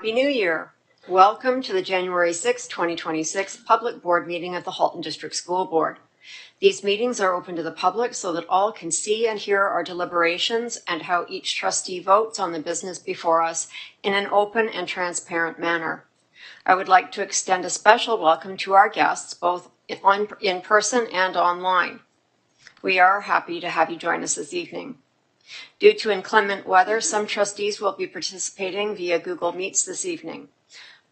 Happy New Year. Welcome to the January 6, 2026 public board meeting of the Halton District School Board. These meetings are open to the public so that all can see and hear our deliberations and how each trustee votes on the business before us in an open and transparent manner. I would like to extend a special welcome to our guests, both in person and online. We are happy to have you join us this evening. Due to inclement weather, some trustees will be participating via Google Meets this evening.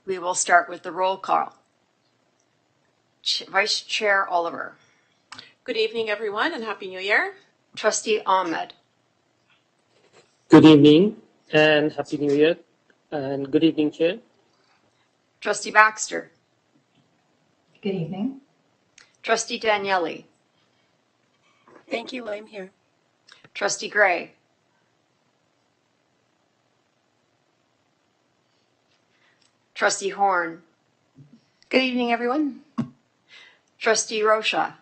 We will start with the roll call. Vice Chair Oliver. Good evening, everyone, and Happy New Year. Trustee Ahmed. Good evening and Happy New Year. And good evening, Chair. Trustee Baxter. Good evening. Trustee Daniele. Thank you, I'm here. Trustee Gray. Trustee Horn. Good evening, everyone. Trustee Rocha.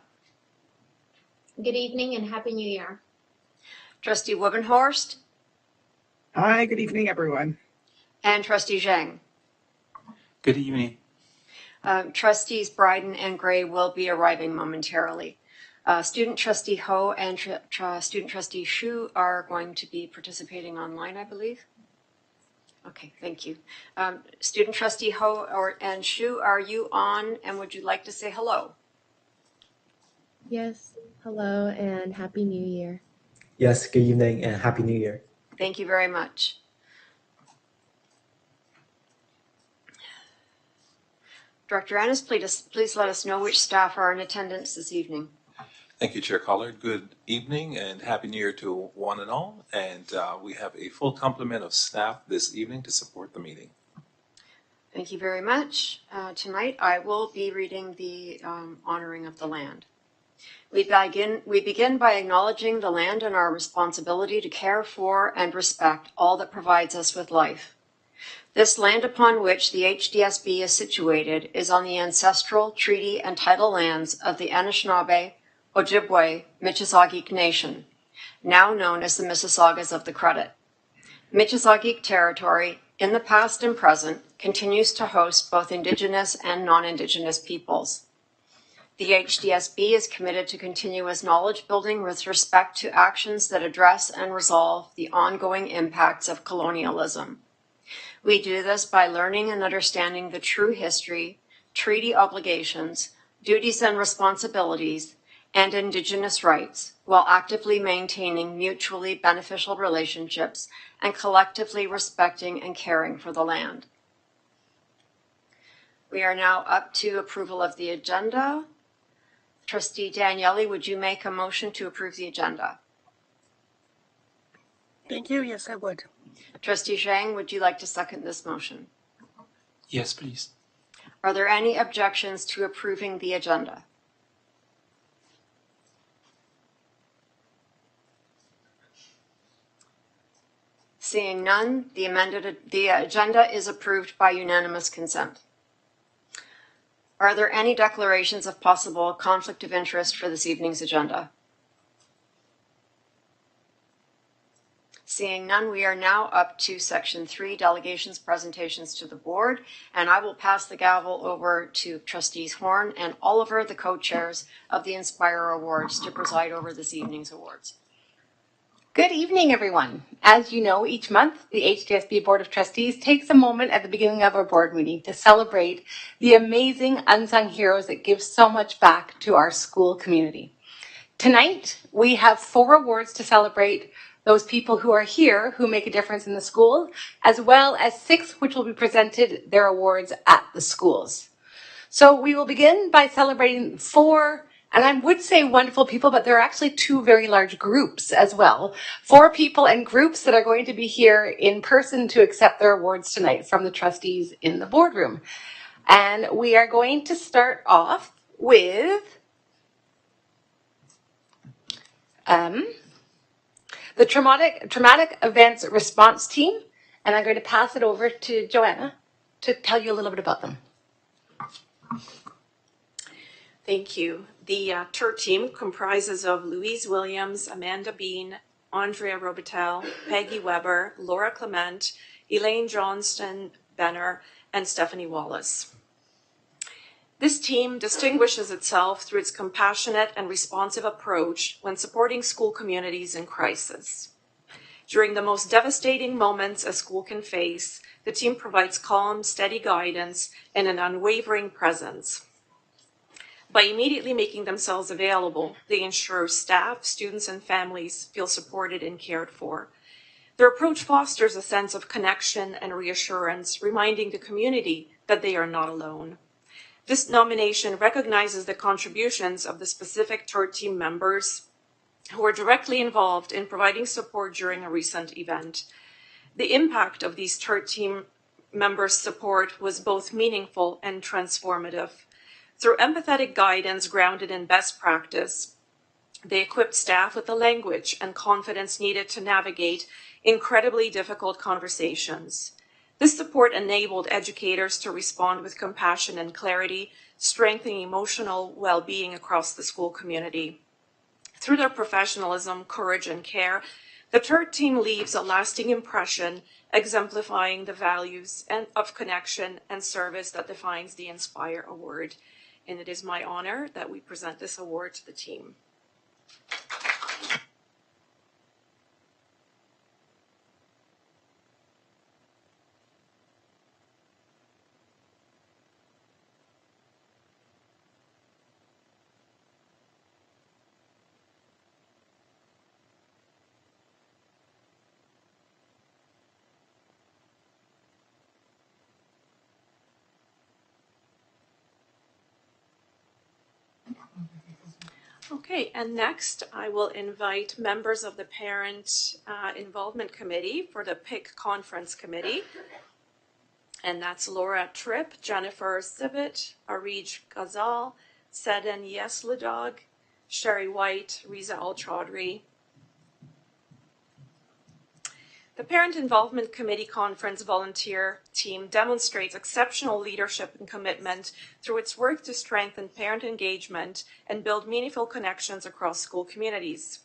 Good evening and Happy New Year. Trustee Wibbenhorst. Hi, good evening, everyone. And Trustee Zhang. Good evening. Trustees Bryden and Gray will be arriving momentarily. Student Trustee Ho and Student Trustee Shu are going to be participating online, I believe. Okay, thank you. Student Trustee Ho and Shu, are you on and would you like to say hello? Yes, hello and Happy New Year. Yes, good evening and Happy New Year. Thank you very much. Director Annis, please let us know which staff are in attendance this evening. Thank you, Chair Collard. Good evening and Happy New Year to one and all. And we have a full complement of staff this evening to support the meeting. Thank you very much. Tonight I will be reading the honoring of the land. We begin by acknowledging the land and our responsibility to care for and respect all that provides us with life. This land upon which the HDSB is situated is on the ancestral treaty and tidal lands of the Anishinaabe, Ojibwe, Michizzageek Nation, now known as the Mississaugas of the Credit. Michizzageek territory, in the past and present, continues to host both Indigenous and non-Indigenous peoples. The HDSB is committed to continuous knowledge building with respect to actions that address and resolve the ongoing impacts of colonialism. We do this by learning and understanding the true history, treaty obligations, duties and responsibilities, and Indigenous rights, while actively maintaining mutually beneficial relationships and collectively respecting and caring for the land. We are now up to approval of the agenda. Trustee Daniele, would you make a motion to approve the agenda? Thank you. Yes, I would. Trustee Zhang, would you like to second this motion? Yes, please. Are there any objections to approving the agenda? Seeing none, the agenda is approved by unanimous consent. Are there any declarations of possible conflict of interest for this evening's agenda? Seeing none, we are now up to Section 3, Delegations, Presentations to the Board, and I will pass the gavel over to Trustees Horn and Oliver, the co-chairs of the Inspire Awards, to preside over this evening's awards. Good evening, everyone. As you know, each month, the HDSB Board of Trustees takes a moment at the beginning of our board meeting to celebrate the amazing unsung heroes that give so much back to our school community. Tonight, we have 4 awards to celebrate those people who are here who make a difference in the school, as well as 6 which will be presented their awards at the schools. So we will begin by celebrating 4, and I would say wonderful people, but there are actually 2 very large groups as well. 4 people and groups that are going to be here in person to accept their awards tonight from the trustees in the boardroom. And we are going to start off with the Traumatic Events Response Team, and I'm going to pass it over to Joanna to tell you a little bit about them. Thank you. The TER team comprises of Louise Williams, Amanda Bean, Andrea Robitel, Peggy Weber, Laura Clement, Elaine Johnston, Benner, and Stephanie Wallace. This team distinguishes itself through its compassionate and responsive approach when supporting school communities in crisis. During the most devastating moments a school can face, the team provides calm, steady guidance and an unwavering presence. By immediately making themselves available, they ensure staff, students, and families feel supported and cared for. Their approach fosters a sense of connection and reassurance, reminding the community that they are not alone. This nomination recognizes the contributions of the specific TERT team members who were directly involved in providing support during a recent event. The impact of these TERT team members' support was both meaningful and transformative. Through empathetic guidance grounded in best practice, they equipped staff with the language and confidence needed to navigate incredibly difficult conversations. This support enabled educators to respond with compassion and clarity, strengthening emotional well-being across the school community. Through their professionalism, courage, and care, the TERT team leaves a lasting impression, exemplifying the values of connection and service that defines the Inspire Award. And it is my honor that we present this award to the team. Okay, and next I will invite members of the Parent Involvement Committee for the PIC Conference Committee. And that's Laura Tripp, Jennifer Sivit, Arij Ghazal, Sedan Yesladog, Sherry White, Riza Al-Chaudhry. The Parent Involvement Committee Conference volunteer team demonstrates exceptional leadership and commitment through its work to strengthen parent engagement and build meaningful connections across school communities.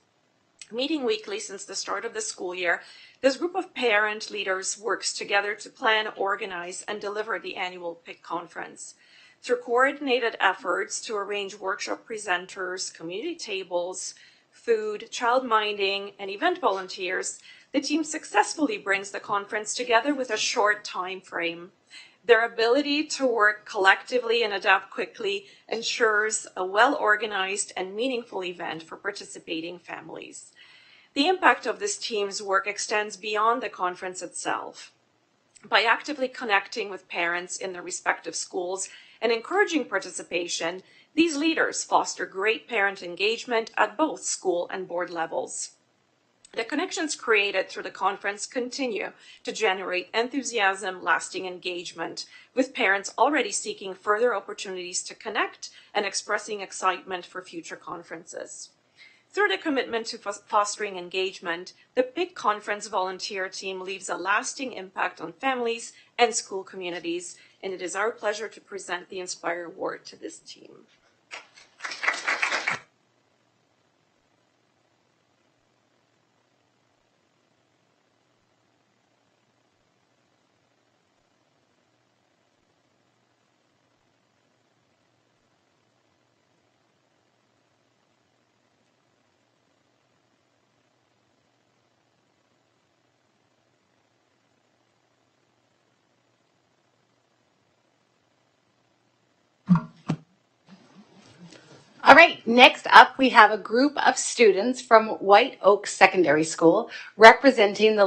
Meeting weekly since the start of the school year, this group of parent leaders works together to plan, organize, and deliver the annual PIC conference. Through coordinated efforts to arrange workshop presenters, community tables, food, child minding, and event volunteers, the team successfully brings the conference together with a short time frame. Their ability to work collectively and adapt quickly ensures a well-organized and meaningful event for participating families. The impact of this team's work extends beyond the conference itself. By actively connecting with parents in their respective schools and encouraging participation, these leaders foster great parent engagement at both school and board levels. The connections created through the conference continue to generate enthusiasm, lasting engagement, with parents already seeking further opportunities to connect and expressing excitement for future conferences. Through the commitment to fostering engagement, the PIC Conference volunteer team leaves a lasting impact on families and school communities, and it is our pleasure to present the Inspire Award to this team. All right, next up we have a group of students from White Oak Secondary School representing the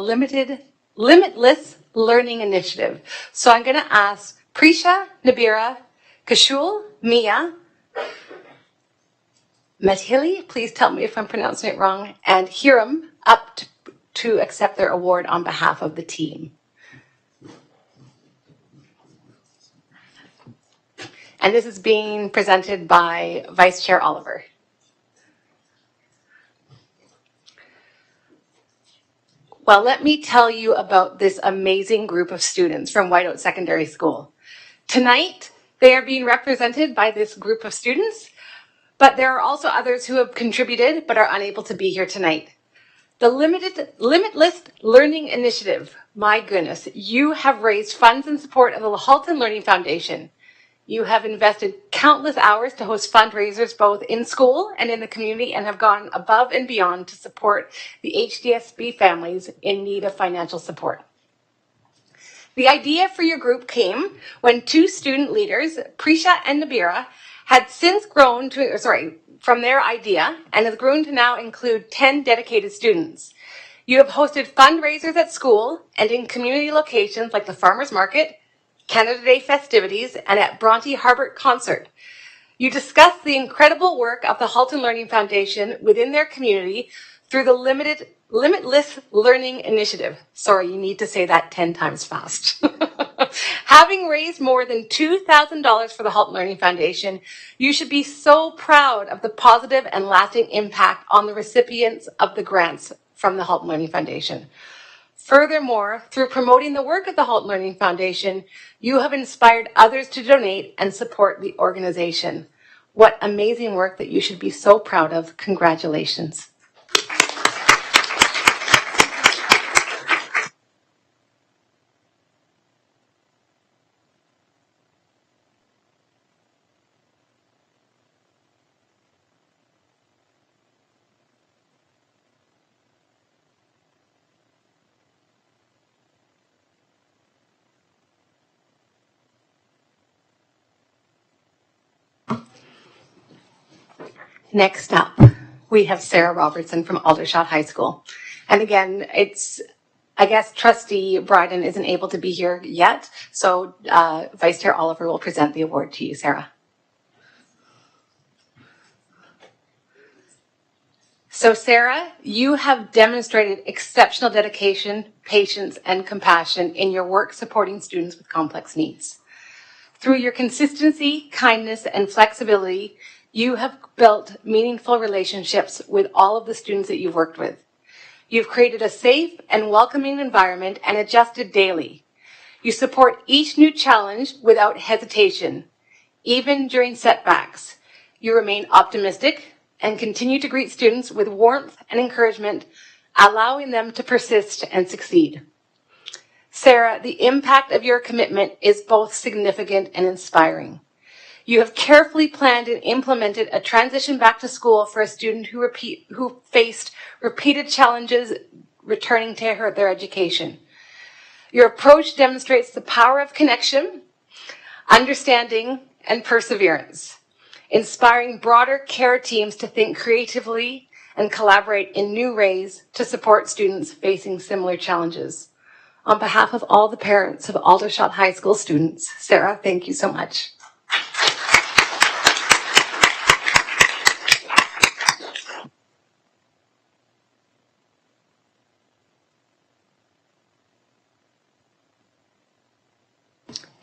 Limitless Learning Initiative. So I'm going to ask Prisha, Nabira, Kashul, Mia, Methili, please tell me if I'm pronouncing it wrong, and Hiram up to accept their award on behalf of the team. And this is being presented by Vice Chair Oliver. Well, let me tell you about this amazing group of students from White Oak Secondary School. Tonight, they are being represented by this group of students, but there are also others who have contributed but are unable to be here tonight. The Limitless Learning Initiative. My goodness, you have raised funds in support of the Halton Learning Foundation. You have invested countless hours to host fundraisers both in school and in the community and have gone above and beyond to support the HDSB families in need of financial support. The idea for your group came when two student leaders, Prisha and Nabira, had since grown from their idea and has grown to now include 10 dedicated students. You have hosted fundraisers at school and in community locations like the Farmers Market, Canada Day festivities, and at Bronte Harbert Concert. You discussed the incredible work of the Halton Learning Foundation within their community through the Limitless Learning Initiative. Sorry, you need to say that 10 times fast. Having raised more than $2,000 for the Halton Learning Foundation, you should be so proud of the positive and lasting impact on the recipients of the grants from the Halton Learning Foundation. Furthermore, through promoting the work of the Halton Learning Foundation, you have inspired others to donate and support the organization. What amazing work that you should be so proud of. Congratulations. Next up, we have Sarah Robertson from Aldershot High School. And again, I guess Trustee Bryden isn't able to be here yet, so Vice Chair Oliver will present the award to you, Sarah. So Sarah, you have demonstrated exceptional dedication, patience, and compassion in your work supporting students with complex needs. Through your consistency, kindness, and flexibility, you have built meaningful relationships with all of the students that you've worked with. You've created a safe and welcoming environment and adjusted daily. You support each new challenge without hesitation. Even during setbacks, you remain optimistic and continue to greet students with warmth and encouragement, allowing them to persist and succeed. Sarah, the impact of your commitment is both significant and inspiring. You have carefully planned and implemented a transition back to school for a student who faced repeated challenges returning to their education. Your approach demonstrates the power of connection, understanding, and perseverance, inspiring broader care teams to think creatively and collaborate in new ways to support students facing similar challenges. On behalf of all the parents of Aldershot High School students, Sarah, thank you so much.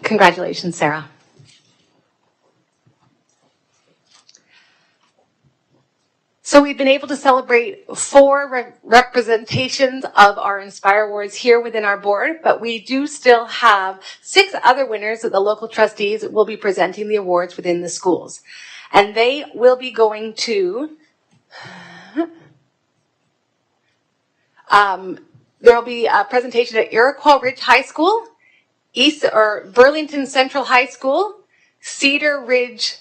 Congratulations, Sarah. So we've been able to celebrate 4 representations of our Inspire Awards here within our board, but we do still have 6 other winners that the local trustees will be presenting the awards within the schools. And they will be going to, there will be a presentation at Iroquois Ridge High School, Burlington Central High School, Cedar Ridge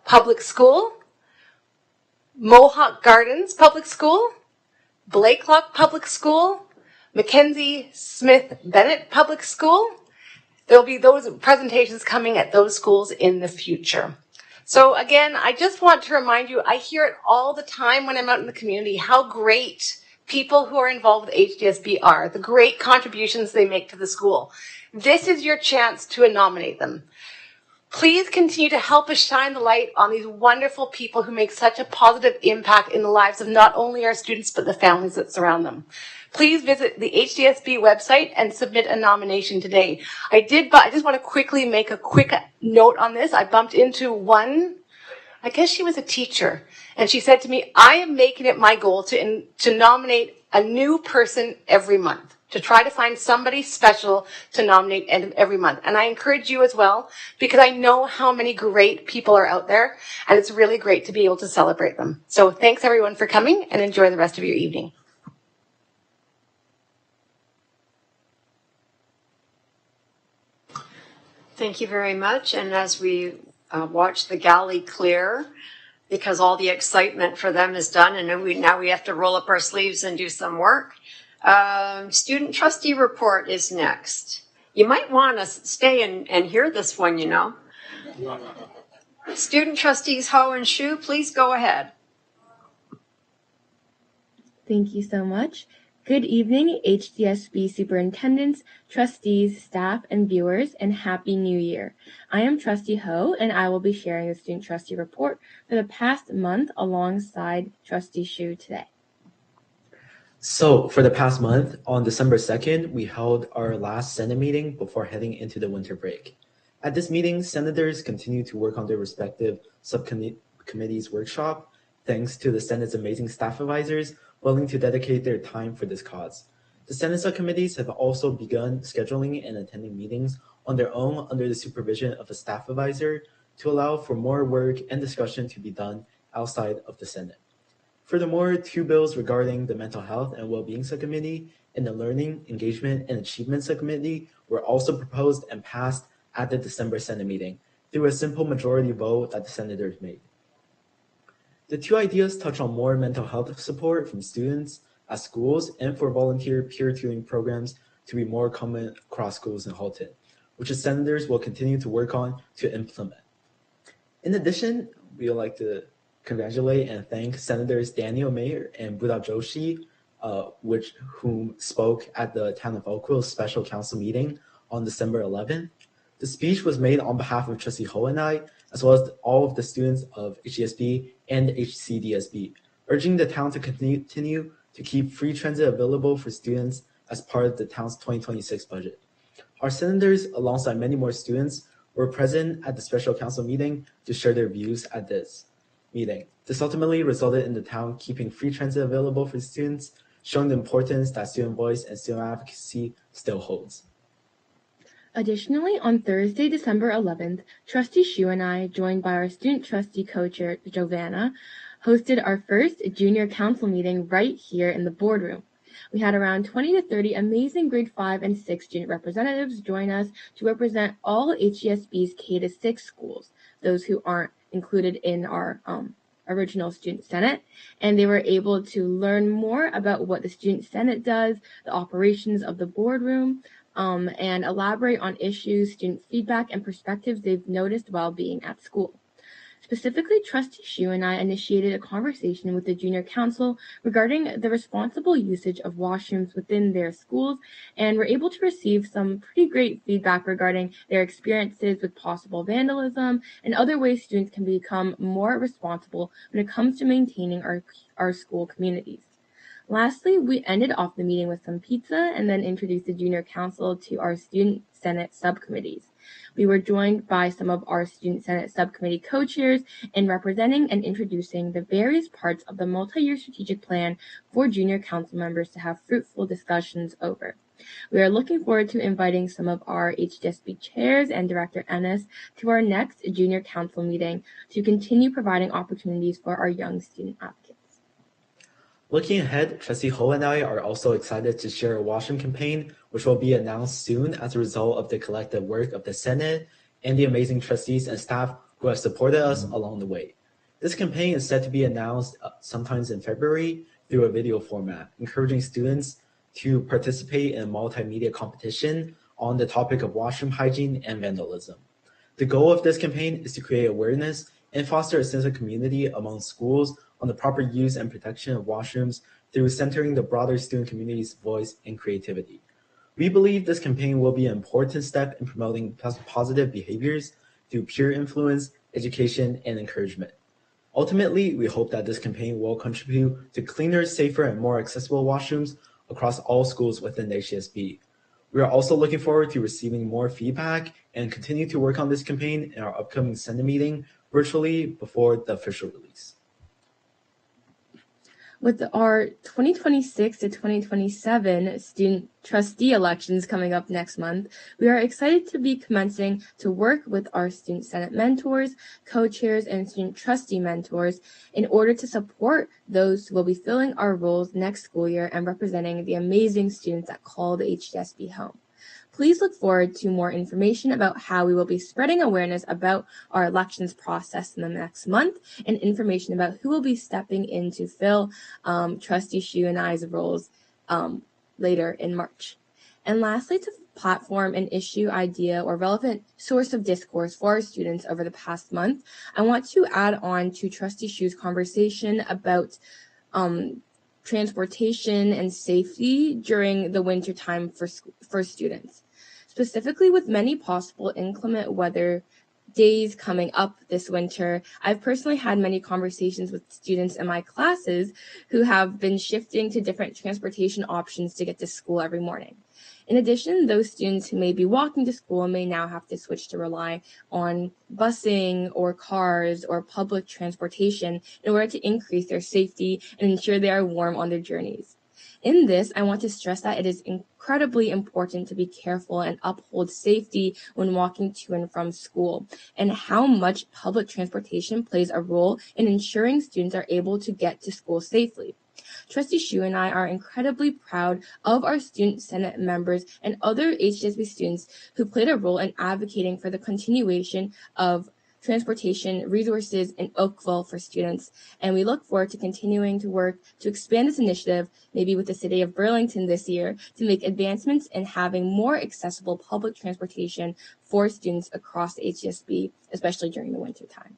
Public School, Mohawk Gardens Public School, Blakelock Public School, Mackenzie Smith Bennett Public School. There'll be those presentations coming at those schools in the future. So again, I just want to remind you, I hear it all the time when I'm out in the community, how great people who are involved with HDSB are, the great contributions they make to the school. This is your chance to nominate them. Please continue to help us shine the light on these wonderful people who make such a positive impact in the lives of not only our students, but the families that surround them. Please visit the HDSB website and submit a nomination today. I just want to quickly make a quick note on this. I bumped into one, I guess she was a teacher, and she said to me, I am making it my goal to nominate a new person every month, to try to find somebody special to nominate every month. And I encourage you as well, because I know how many great people are out there, and it's really great to be able to celebrate them. So thanks everyone for coming, and enjoy the rest of your evening. Thank you very much. And as we watch the galley clear, because all the excitement for them is done, and now we have to roll up our sleeves and do some work. Student trustee report is next. You might want to stay and hear this one, you know. Student trustees Ho and Shu, please go ahead. Thank you so much. Good evening, HDSB superintendents, trustees, staff, and viewers, and Happy New Year. I am Trustee Ho, and I will be sharing the student trustee report for the past month alongside Trustee Shu today. So for the past month, on December 2nd, we held our last Senate meeting before heading into the winter break. At this meeting, senators continued to work on their respective subcommittees workshop, thanks to the Senate's amazing staff advisors willing to dedicate their time for this cause. The Senate subcommittees have also begun scheduling and attending meetings on their own under the supervision of a staff advisor to allow for more work and discussion to be done outside of the Senate. Furthermore, 2 bills regarding the Mental Health and Wellbeing Subcommittee and the Learning, Engagement, and Achievement Subcommittee were also proposed and passed at the December Senate meeting through a simple majority vote that the senators made. The 2 ideas touch on more mental health support from students at schools and for volunteer peer tutoring programs to be more common across schools in Halton, which the senators will continue to work on to implement. In addition, we would like to congratulate and thank Senators Daniel Mayer and Buddha Joshi, whom spoke at the Town of Oakville Special Council meeting on December 11th. The speech was made on behalf of Trustee Ho and I, as well as all of the students of HDSB and HCDSB, urging the town to continue to keep free transit available for students as part of the town's 2026 budget. Our senators, alongside many more students, were present at the special council meeting to share their views at this meeting. This ultimately resulted in the town keeping free transit available for students, showing the importance that student voice and student advocacy still holds. Additionally, on Thursday, December 11th, Trustee Shu and I, joined by our student trustee co-chair, Giovanna, hosted our first junior council meeting right here in the boardroom. We had around 20 to 30 amazing grade 5 and 6 student representatives join us to represent all HESB's K-6 schools, those who aren't included in our original Student Senate, and they were able to learn more about what the Student Senate does, the operations of the boardroom, and elaborate on issues, student feedback, and perspectives they've noticed while being at school. Specifically, Trustee Shu and I initiated a conversation with the Junior Council regarding the responsible usage of washrooms within their schools, and were able to receive some pretty great feedback regarding their experiences with possible vandalism and other ways students can become more responsible when it comes to maintaining our school communities. Lastly, we ended off the meeting with some pizza and then introduced the Junior Council to our Student Senate subcommittees. We were joined by some of our Student Senate subcommittee co-chairs in representing and introducing the various parts of the multi-year strategic plan for junior council members to have fruitful discussions over. We are looking forward to inviting some of our HDSB chairs and Director Ennis to our next junior council meeting to continue providing opportunities for our young student advocates. Looking ahead, Trustee Ho and I are also excited to share a washroom campaign, which will be announced soon as a result of the collective work of the Senate and the amazing trustees and staff who have supported us along the way. This campaign is set to be announced sometimes in February through a video format, encouraging students to participate in a multimedia competition on the topic of washroom hygiene and vandalism. The goal of this campaign is to create awareness and foster a sense of community among schools on the proper use and protection of washrooms through centering the broader student community's voice and creativity. We believe this campaign will be an important step in promoting positive behaviors through peer influence, education, and encouragement. Ultimately, we hope that this campaign will contribute to cleaner, safer, and more accessible washrooms across all schools within the HDSB. We are also looking forward to receiving more feedback and continue to work on this campaign in our upcoming Senate meeting virtually before the official release. With our 2026 to 2027 student trustee elections coming up next month, we are excited to be commencing to work with our Student Senate mentors, co-chairs, and student trustee mentors in order to support those who will be filling our roles next school year and representing the amazing students that call the HDSB home. Please look forward to more information about how we will be spreading awareness about our elections process in the next month, and information about who will be stepping in to fill Trustee Xu and I's roles later in March. And lastly, to platform an issue, idea, or relevant source of discourse for our students over the past month, I want to add on to Trustee Xu's conversation about transportation and safety during the winter time for students. Specifically, with many possible inclement weather days coming up this winter, I've personally had many conversations with students in my classes who have been shifting to different transportation options to get to school every morning. In addition, those students who may be walking to school may now have to switch to rely on busing or cars or public transportation in order to increase their safety and ensure they are warm on their journeys. In this, I want to stress that it is incredibly important to be careful and uphold safety when walking to and from school, and how much public transportation plays a role in ensuring students are able to get to school safely. Trustee Xu and I are incredibly proud of our Student Senate members and other HDSB students who played a role in advocating for the continuation of transportation resources in Oakville for students, and we look forward to continuing to work to expand this initiative, maybe with the city of Burlington this year, to make advancements in having more accessible public transportation for students across the HDSB, especially during the winter time.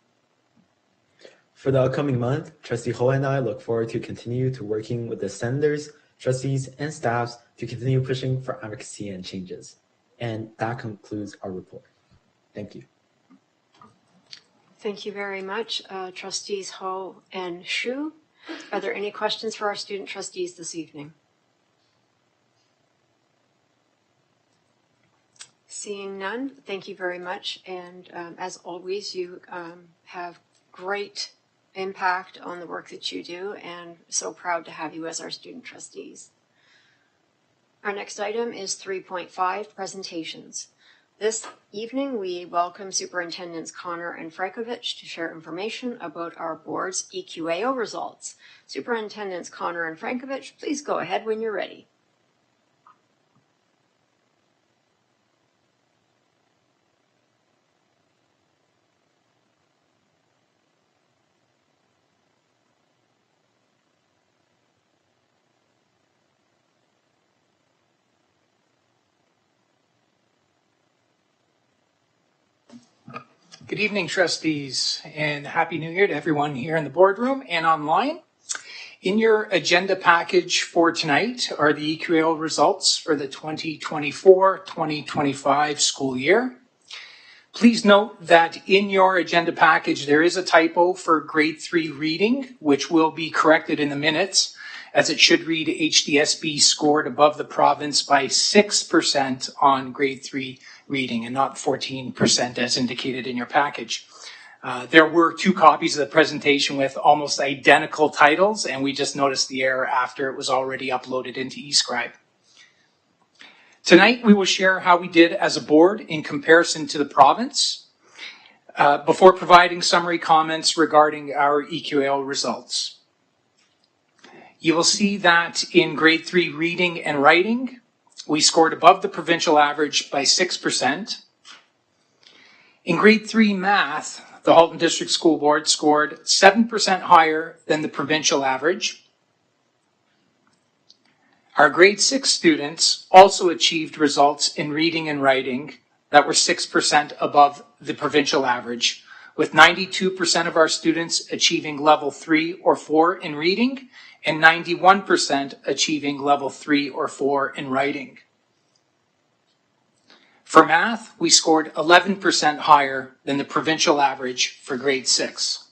For the upcoming month, Trustee Ho and I look forward to continue to working with the senators, trustees, and staffs to continue pushing for advocacy and changes. And that concludes our report. Thank you. Thank you very much, Trustees Ho and Xu. Are there any questions for our student trustees this evening? Seeing none, thank you very much. And as always, you have great impact on the work that you do, and so proud to have you as our student trustees. Our next item is 3.5, presentations. This evening, we welcome Superintendents Connor and Frankovich to share information about our board's EQAO results. Superintendents Connor and Frankovich, please go ahead when you're ready. Good evening, trustees, and Happy New Year to everyone here in the boardroom and online. In your agenda package for tonight are the EQAO results for the 2024-2025 school year. Please note that in your agenda package there is a typo for grade 3 reading, which will be corrected in the minutes, as it should read HDSB scored above the province by 6% on grade 3 reading and not 14% as indicated in your package. There were 2 copies of the presentation with almost identical titles, and we just noticed the error after it was already uploaded into eScribe. Tonight, we will share how we did as a board in comparison to the province before providing summary comments regarding our EQAO results. You will see that in grade 3 reading and writing, we scored above the provincial average by 6%. In grade 3 math, the Halton District School Board scored 7% higher than the provincial average. Our grade 6 students also achieved results in reading and writing that were 6% above the provincial average, with 92% of our students achieving level 3 or 4 in reading and 91% achieving level 3 or 4 in writing. For math, we scored 11% higher than the provincial average for grade 6.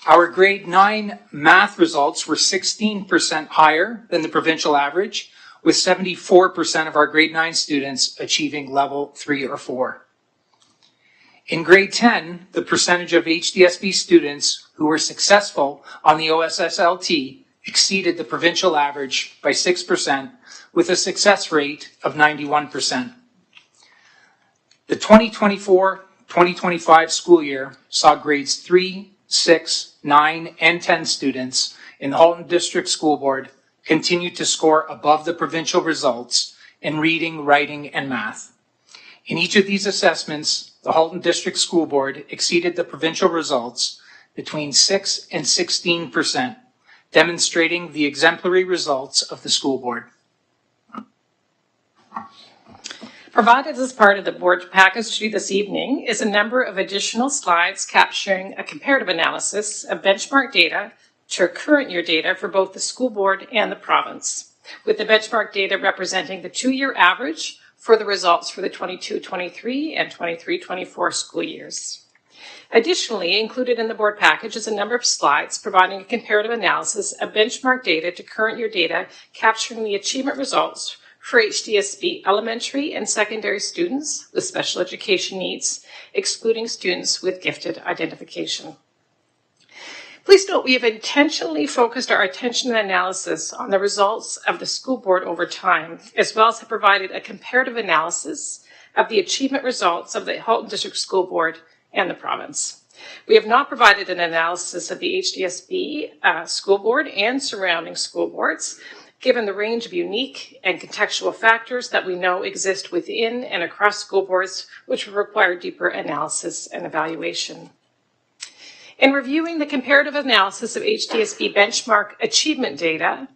Our grade 9 math results were 16% higher than the provincial average, with 74% of our grade 9 students achieving level 3 or 4. In grade 10, the percentage of HDSB students who were successful on the OSSLT exceeded the provincial average by 6%, with a success rate of 91%. The 2024-2025 school year saw grades 3, 6, 9, and 10 students in the Halton District School Board continue to score above the provincial results in reading, writing, and math. In each of these assessments, the Halton District School Board exceeded the provincial results between 6 and 16%, demonstrating the exemplary results of the school board. Provided as part of the board package to you this evening is a number of additional slides capturing a comparative analysis of benchmark data to current year data for both the school board and the province, with the benchmark data representing the 2-year average for the results for the 22-23 and 23-24 school years. Additionally, included in the board package is a number of slides providing a comparative analysis of benchmark data to current year data capturing the achievement results for HDSB elementary and secondary students with special education needs, excluding students with gifted identification. Please note we have intentionally focused our attention and analysis on the results of the school board over time, as well as have provided a comparative analysis of the achievement results of the Halton District School Board and the province. We have not provided an analysis of the HDSB school board and surrounding school boards, given the range of unique and contextual factors that we know exist within and across school boards, which will require deeper analysis and evaluation. In reviewing the comparative analysis of HDSB benchmark achievement data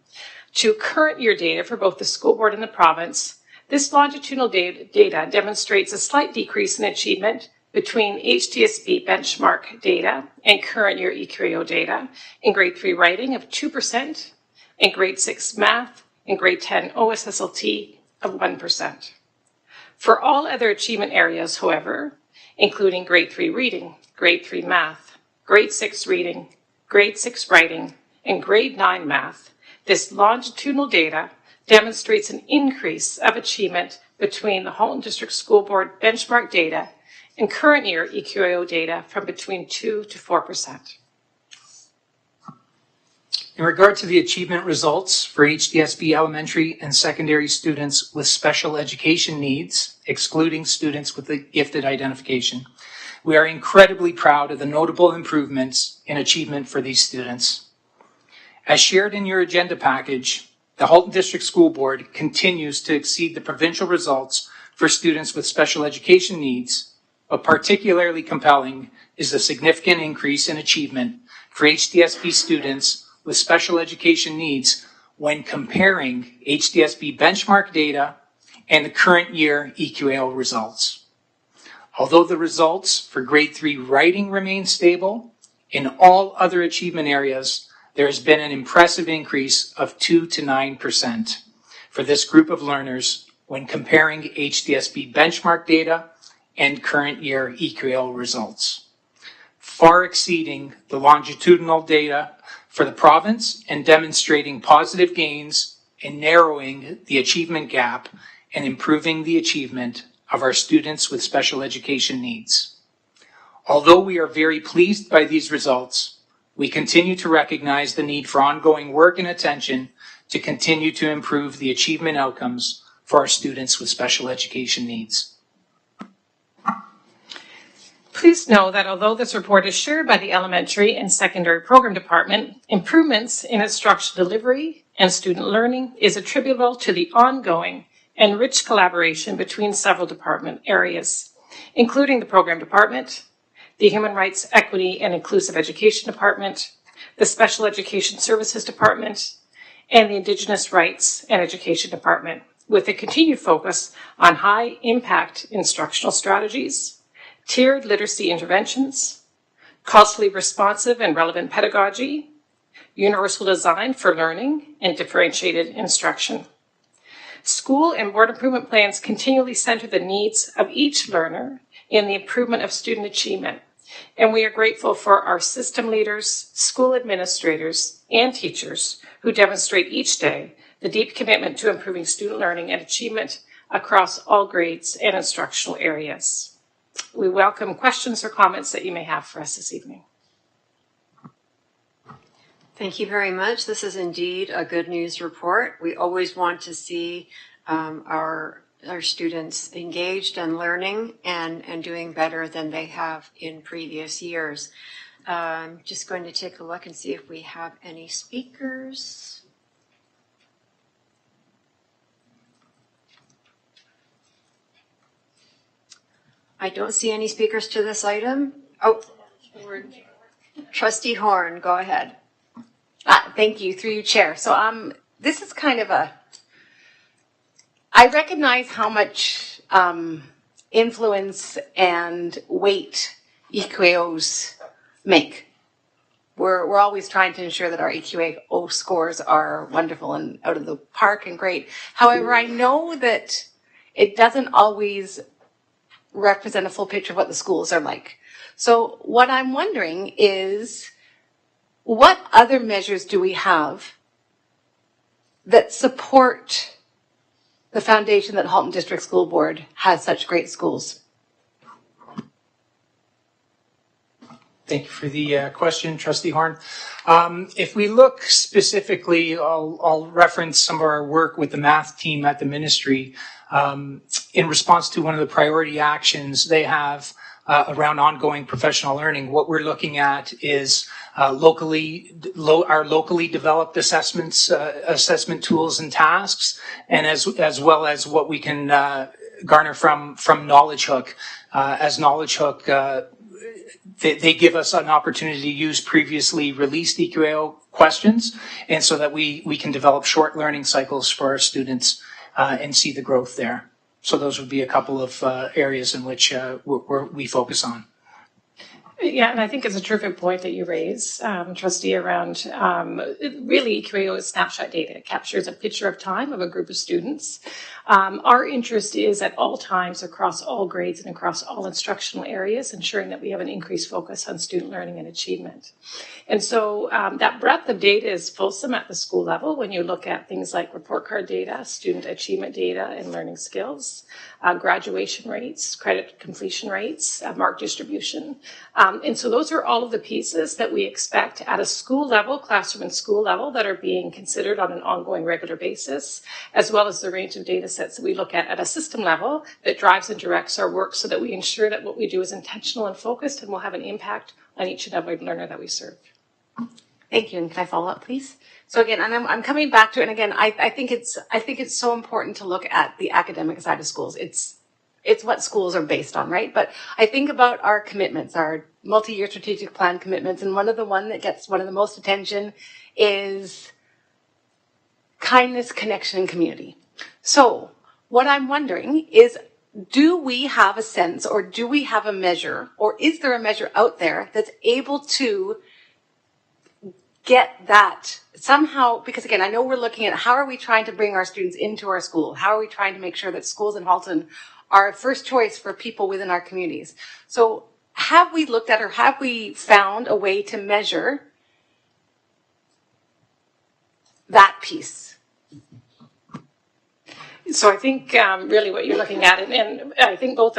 to current year data for both the school board and the province, this longitudinal data demonstrates a slight decrease in achievement between HDSB benchmark data and current year EQAO data in grade 3 writing of 2%, in grade 6 math, and grade 10 OSSLT of 1%. For all other achievement areas, however, including grade 3 reading, grade 3 math, grade 6 reading, grade 6 writing, and grade 9 math, this longitudinal data demonstrates an increase of achievement between the Halton District School Board benchmark data and current year EQAO data from between 2 to 4%. In regard to the achievement results for HDSB elementary and secondary students with special education needs, excluding students with a gifted identification, we are incredibly proud of the notable improvements in achievement for these students. As shared in your agenda package, the Halton District School Board continues to exceed the provincial results for students with special education needs, but particularly compelling is the significant increase in achievement for HDSB students with special education needs when comparing HDSB benchmark data and the current year EQAO results. Although the results for grade 3 writing remain stable, in all other achievement areas, there has been an impressive increase of 2 to 9% for this group of learners when comparing HDSB benchmark data and current year EQAO results, far exceeding the longitudinal data for the province and demonstrating positive gains in narrowing the achievement gap and improving the achievement of our students with special education needs. Although we are very pleased by these results, we continue to recognize the need for ongoing work and attention to continue to improve the achievement outcomes for our students with special education needs. Please know that although this report is shared by the Elementary and Secondary Program Department, improvements in instruction delivery and student learning is attributable to the ongoing and rich collaboration between several department areas, including the Program Department, the Human Rights, Equity, and Inclusive Education Department, the Special Education Services Department, and the Indigenous Rights and Education Department, with a continued focus on high-impact instructional strategies, tiered literacy interventions, culturally responsive and relevant pedagogy, universal design for learning, and differentiated instruction. School and board improvement plans continually center the needs of each learner in the improvement of student achievement, and we are grateful for our system leaders, school administrators, and teachers who demonstrate each day the deep commitment to improving student learning and achievement across all grades and instructional areas. We welcome questions or comments that you may have for us this evening. Thank you very much. This is indeed a good news report. We always want to see our students engaged and learning and doing better than they have in previous years. Just going to take a look and see if we have any speakers. I don't see any speakers to this item. Oh, Trustee Horn, go ahead. Thank you, through you, Chair. So this is kind of I recognize how much influence and weight EQAOs make. We're always trying to ensure that our EQAO scores are wonderful and out of the park and great. However, I know that it doesn't always represent a full picture of what the schools are like. So what I'm wondering is, what other measures do we have that support the foundation that Halton District School Board has such great schools? Thank you for the question, Trustee Horn. If we look specifically, I'll reference some of our work with the math team at the ministry. In response to one of the priority actions they have around ongoing professional learning, what we're looking at is our locally developed assessments, assessment tools and tasks, and as well as what we can garner from Knowledge Hook. As Knowledge Hook, they give us an opportunity to use previously released EQAO questions, and so that we can develop short learning cycles for our students and see the growth there. So those would be a couple of areas in which we focus on. Yeah, and I think it's a terrific point that you raise, Trustee, around really EQAO is snapshot data. It captures a picture of time of a group of students. Our interest is at all times across all grades and across all instructional areas, ensuring that we have an increased focus on student learning and achievement. And so that breadth of data is fulsome at the school level when you look at things like report card data, student achievement data and learning skills, graduation rates, credit completion rates, mark distribution. And so those are all of the pieces that we expect at a school level, classroom and school level, that are being considered on an ongoing regular basis, as well as the range of data sets that we look at a system level that drives and directs our work so that we ensure that what we do is intentional and focused and will have an impact on each and every learner that we serve. Thank you. And can I follow up, please? So again, and I'm coming back to it. And again, I think it's so important to look at the academic side of schools. It's what schools are based on, right? But I think about our commitments, our multi-year strategic plan commitments, and one of that gets one of the most attention is kindness, connection, and community. So what I'm wondering is, do we have a sense, or do we have a measure, or is there a measure out there that's able to get that somehow? Because again, I know we're looking at how are we trying to bring our students into our school? How are we trying to make sure that schools in Halton are a first choice for people within our communities? So have we looked at, or have we found a way to measure that piece? So I think really what you're looking at, and I think both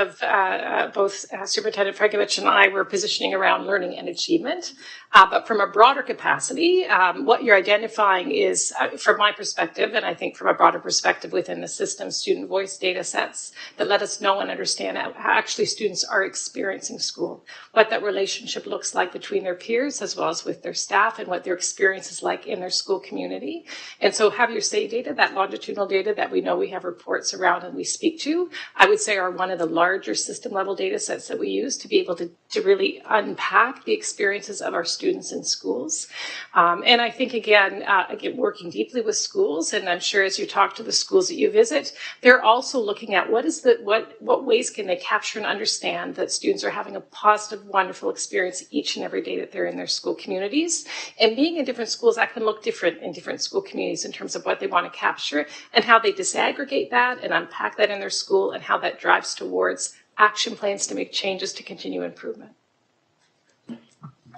Superintendent Frankovich and I were positioning around learning and achievement. But from a broader capacity, what you're identifying is, from my perspective, and I think from a broader perspective within the system, student voice data sets that let us know and understand how actually students are experiencing school, what that relationship looks like between their peers as well as with their staff, and what their experience is like in their school community. And so have your say data, that longitudinal data that we know we have reports around and we speak to, I would say are one of the larger system level data sets that we use to be able to really unpack the experiences of our students in schools. And I think, again, working deeply with schools, and I'm sure as you talk to the schools that you visit, they're also looking at what ways can they capture and understand that students are having a positive, wonderful experience each and every day that they're in their school communities. And being in different schools, that can look different in different school communities in terms of what they want to capture and how they disaggregate that and unpack that in their school, and how that drives towards action plans to make changes to continue improvement.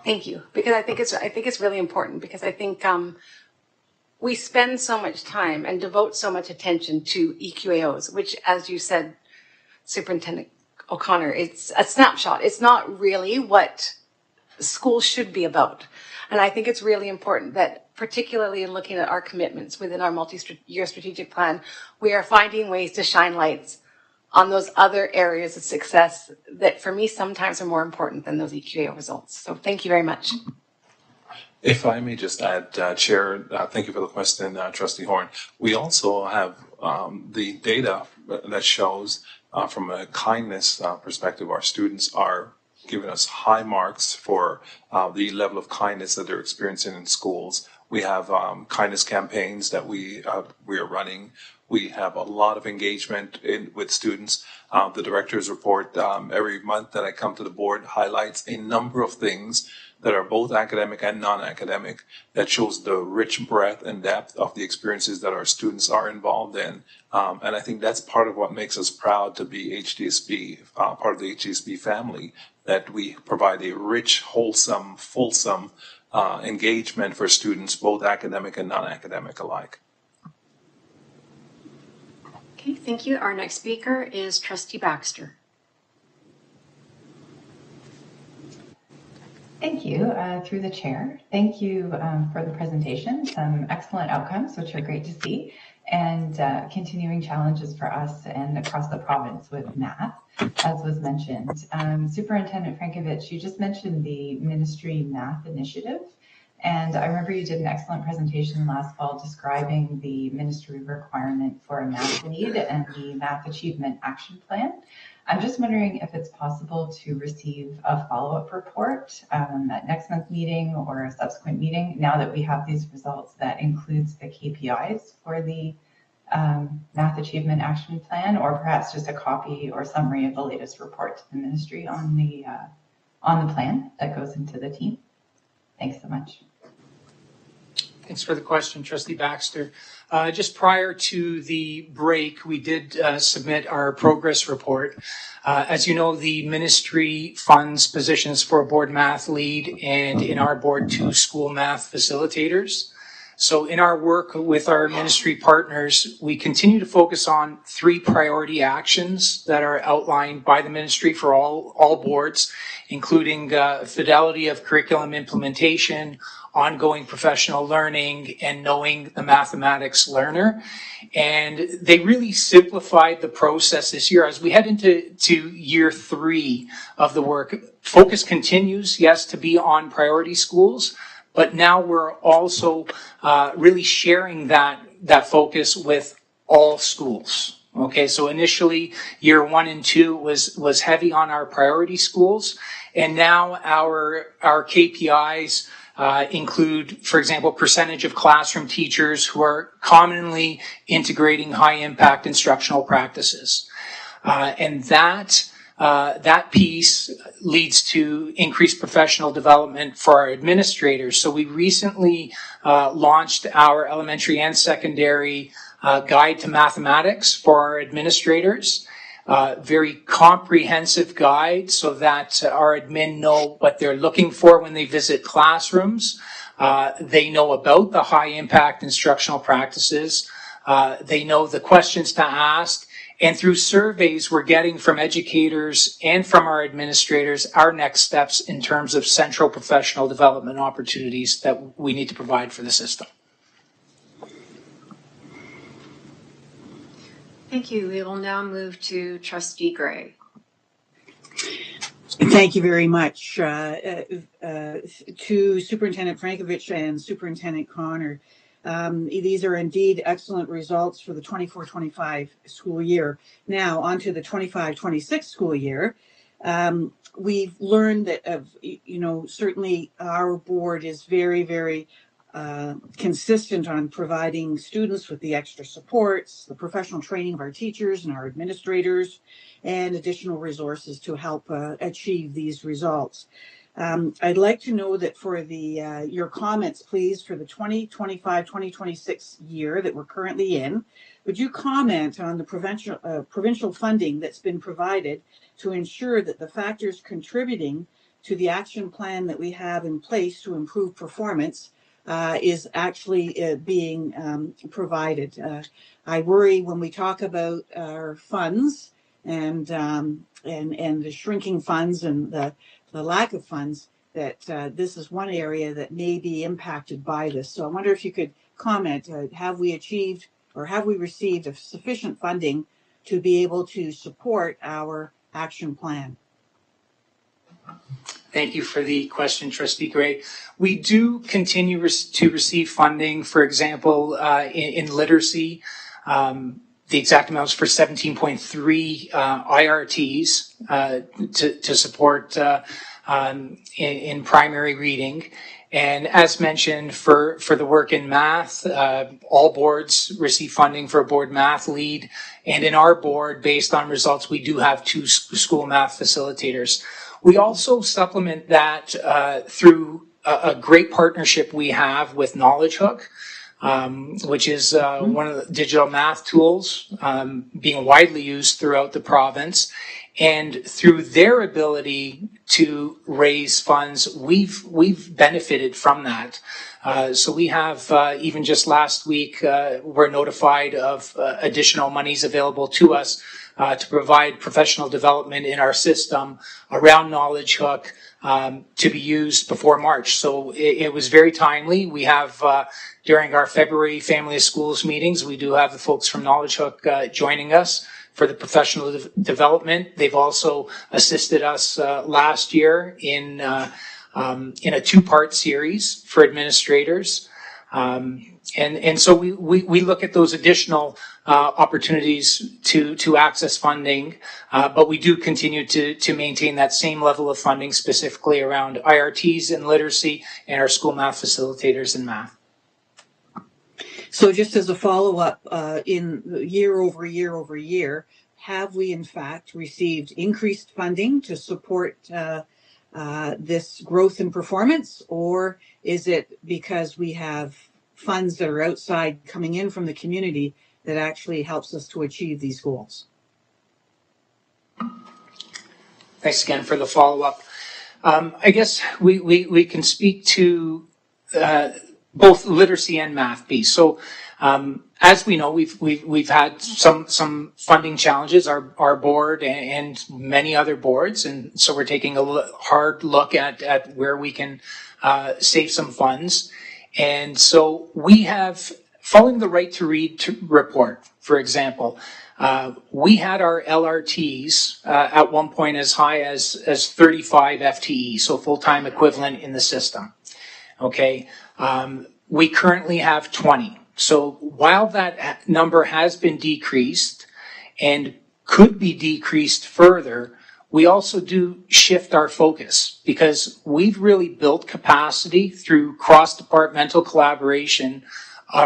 Thank you, because I think it's really important, because I think we spend so much time and devote so much attention to EQAOs, which, as you said, Superintendent O'Connor, it's a snapshot. It's not really what schools should be about. And I think it's really important that, particularly in looking at our commitments within our multi-year strategic plan, we are finding ways to shine lights on those other areas of success that, for me, sometimes are more important than those EQAO results. So thank you very much. If I may just add, Chair, thank you for the question, Trustee Horn. We also have the data that shows from a kindness perspective, our students are giving us high marks for the level of kindness that they're experiencing in schools. We have kindness campaigns that we are running. We have a lot of engagement with students. The director's report every month that I come to the board highlights a number of things that are both academic and non-academic that shows the rich breadth and depth of the experiences that our students are involved in. And I think that's part of what makes us proud to be HDSB, part of the HDSB family, that we provide a rich, wholesome, fulsome engagement for students, both academic and non-academic alike. Okay, thank you. Our next speaker is Trustee Baxter. Thank you, through the chair. Thank you for the presentation. Some excellent outcomes, which are great to see, and continuing challenges for us and across the province with math, as was mentioned. Superintendent Frankovich, you just mentioned the ministry math initiative. And I remember you did an excellent presentation last fall describing the ministry requirement for a math lead and the math achievement action plan. I'm just wondering if it's possible to receive a follow-up report at next month's meeting or a subsequent meeting, now that we have these results, that includes the KPIs for the math achievement action plan, or perhaps just a copy or summary of the latest report to the ministry on the plan that goes into the team. Thanks so much. Thanks for the question, Trustee Baxter. Just prior to the break, we did submit our progress report. As you know, the ministry funds positions for a board math lead and in our board 2 school math facilitators. So in our work with our ministry partners, we continue to focus on 3 priority actions that are outlined by the ministry for all boards, including fidelity of curriculum implementation, ongoing professional learning, and knowing the mathematics learner. And they really simplified the process this year. As we head into year 3 of the work, focus continues, yes, to be on priority schools, but now we're also really sharing that focus with all schools. Okay, so initially year 1 and 2 was heavy on our priority schools, and now our KPIs include, for example, percentage of classroom teachers who are commonly integrating high impact instructional practices. And that piece leads to increased professional development for our administrators. So we recently launched our elementary and secondary guide to mathematics for our administrators. Very comprehensive guide so that our admin know what they're looking for when they visit classrooms. They know about the high impact instructional practices. They know the questions to ask. And through surveys we're getting from educators and from our administrators, our next steps in terms of central professional development opportunities that we need to provide for the system. Thank you. We will now move to Trustee Gray. Thank you very much to Superintendent Frankovich and Superintendent Connor. These are indeed excellent results for the 24-25 school year. Now, on to the 25-26 school year. We've learned that, certainly our board is very, very consistent on providing students with the extra supports, the professional training of our teachers and our administrators, and additional resources to help achieve these results. I'd like to know that for your comments, please, for the 2025-2026 year that we're currently in, would you comment on the provincial funding that's been provided to ensure that the factors contributing to the action plan that we have in place to improve performance is actually being provided? I worry when we talk about our funds and the shrinking funds and the lack of funds, that this is one area that may be impacted by this. So I wonder if you could comment, have we achieved or have we received sufficient funding to be able to support our action plan? Thank you for the question, Trustee Gray. We do continue to receive funding, for example, in literacy. the exact amounts for 17.3 IRTs to support in primary reading. And as mentioned, for the work in math, all boards receive funding for a board math lead. And in our board, based on results, we do have 2 school math facilitators. We also supplement that through a great partnership we have with Knowledge Hook, which is one of the digital math tools being widely used throughout the province. And through their ability to raise funds, we've benefited from that. So we have, even just last week, we're notified of additional monies available to us to provide professional development in our system around Knowledge Hook to be used before March. So it was very timely. We have, during our February Family of Schools meetings, we do have the folks from Knowledge Hook joining us for the professional development. They've also assisted us last year in a 2-part series for administrators. And so we look at those additional opportunities to access funding, but we do continue to maintain that same level of funding specifically around IRTs and literacy and our school math facilitators in math. So just as a follow-up, in year over year, have we in fact received increased funding to support this growth in performance, or is it because we have funds that are outside coming in from the community that actually helps us to achieve these goals? Thanks again for the follow-up. I guess we can speak to both literacy and math piece. So as we know, we've had some funding challenges, our board and many other boards, and so we're taking a hard look at where we can save some funds. And so we have, following the Right to Read report, for example, we had our LRTs at one point as high as 35 FTE, so full-time equivalent in the system. Okay, we currently have 20. So while that number has been decreased and could be decreased further, we also do shift our focus because we've really built capacity through cross-departmental collaboration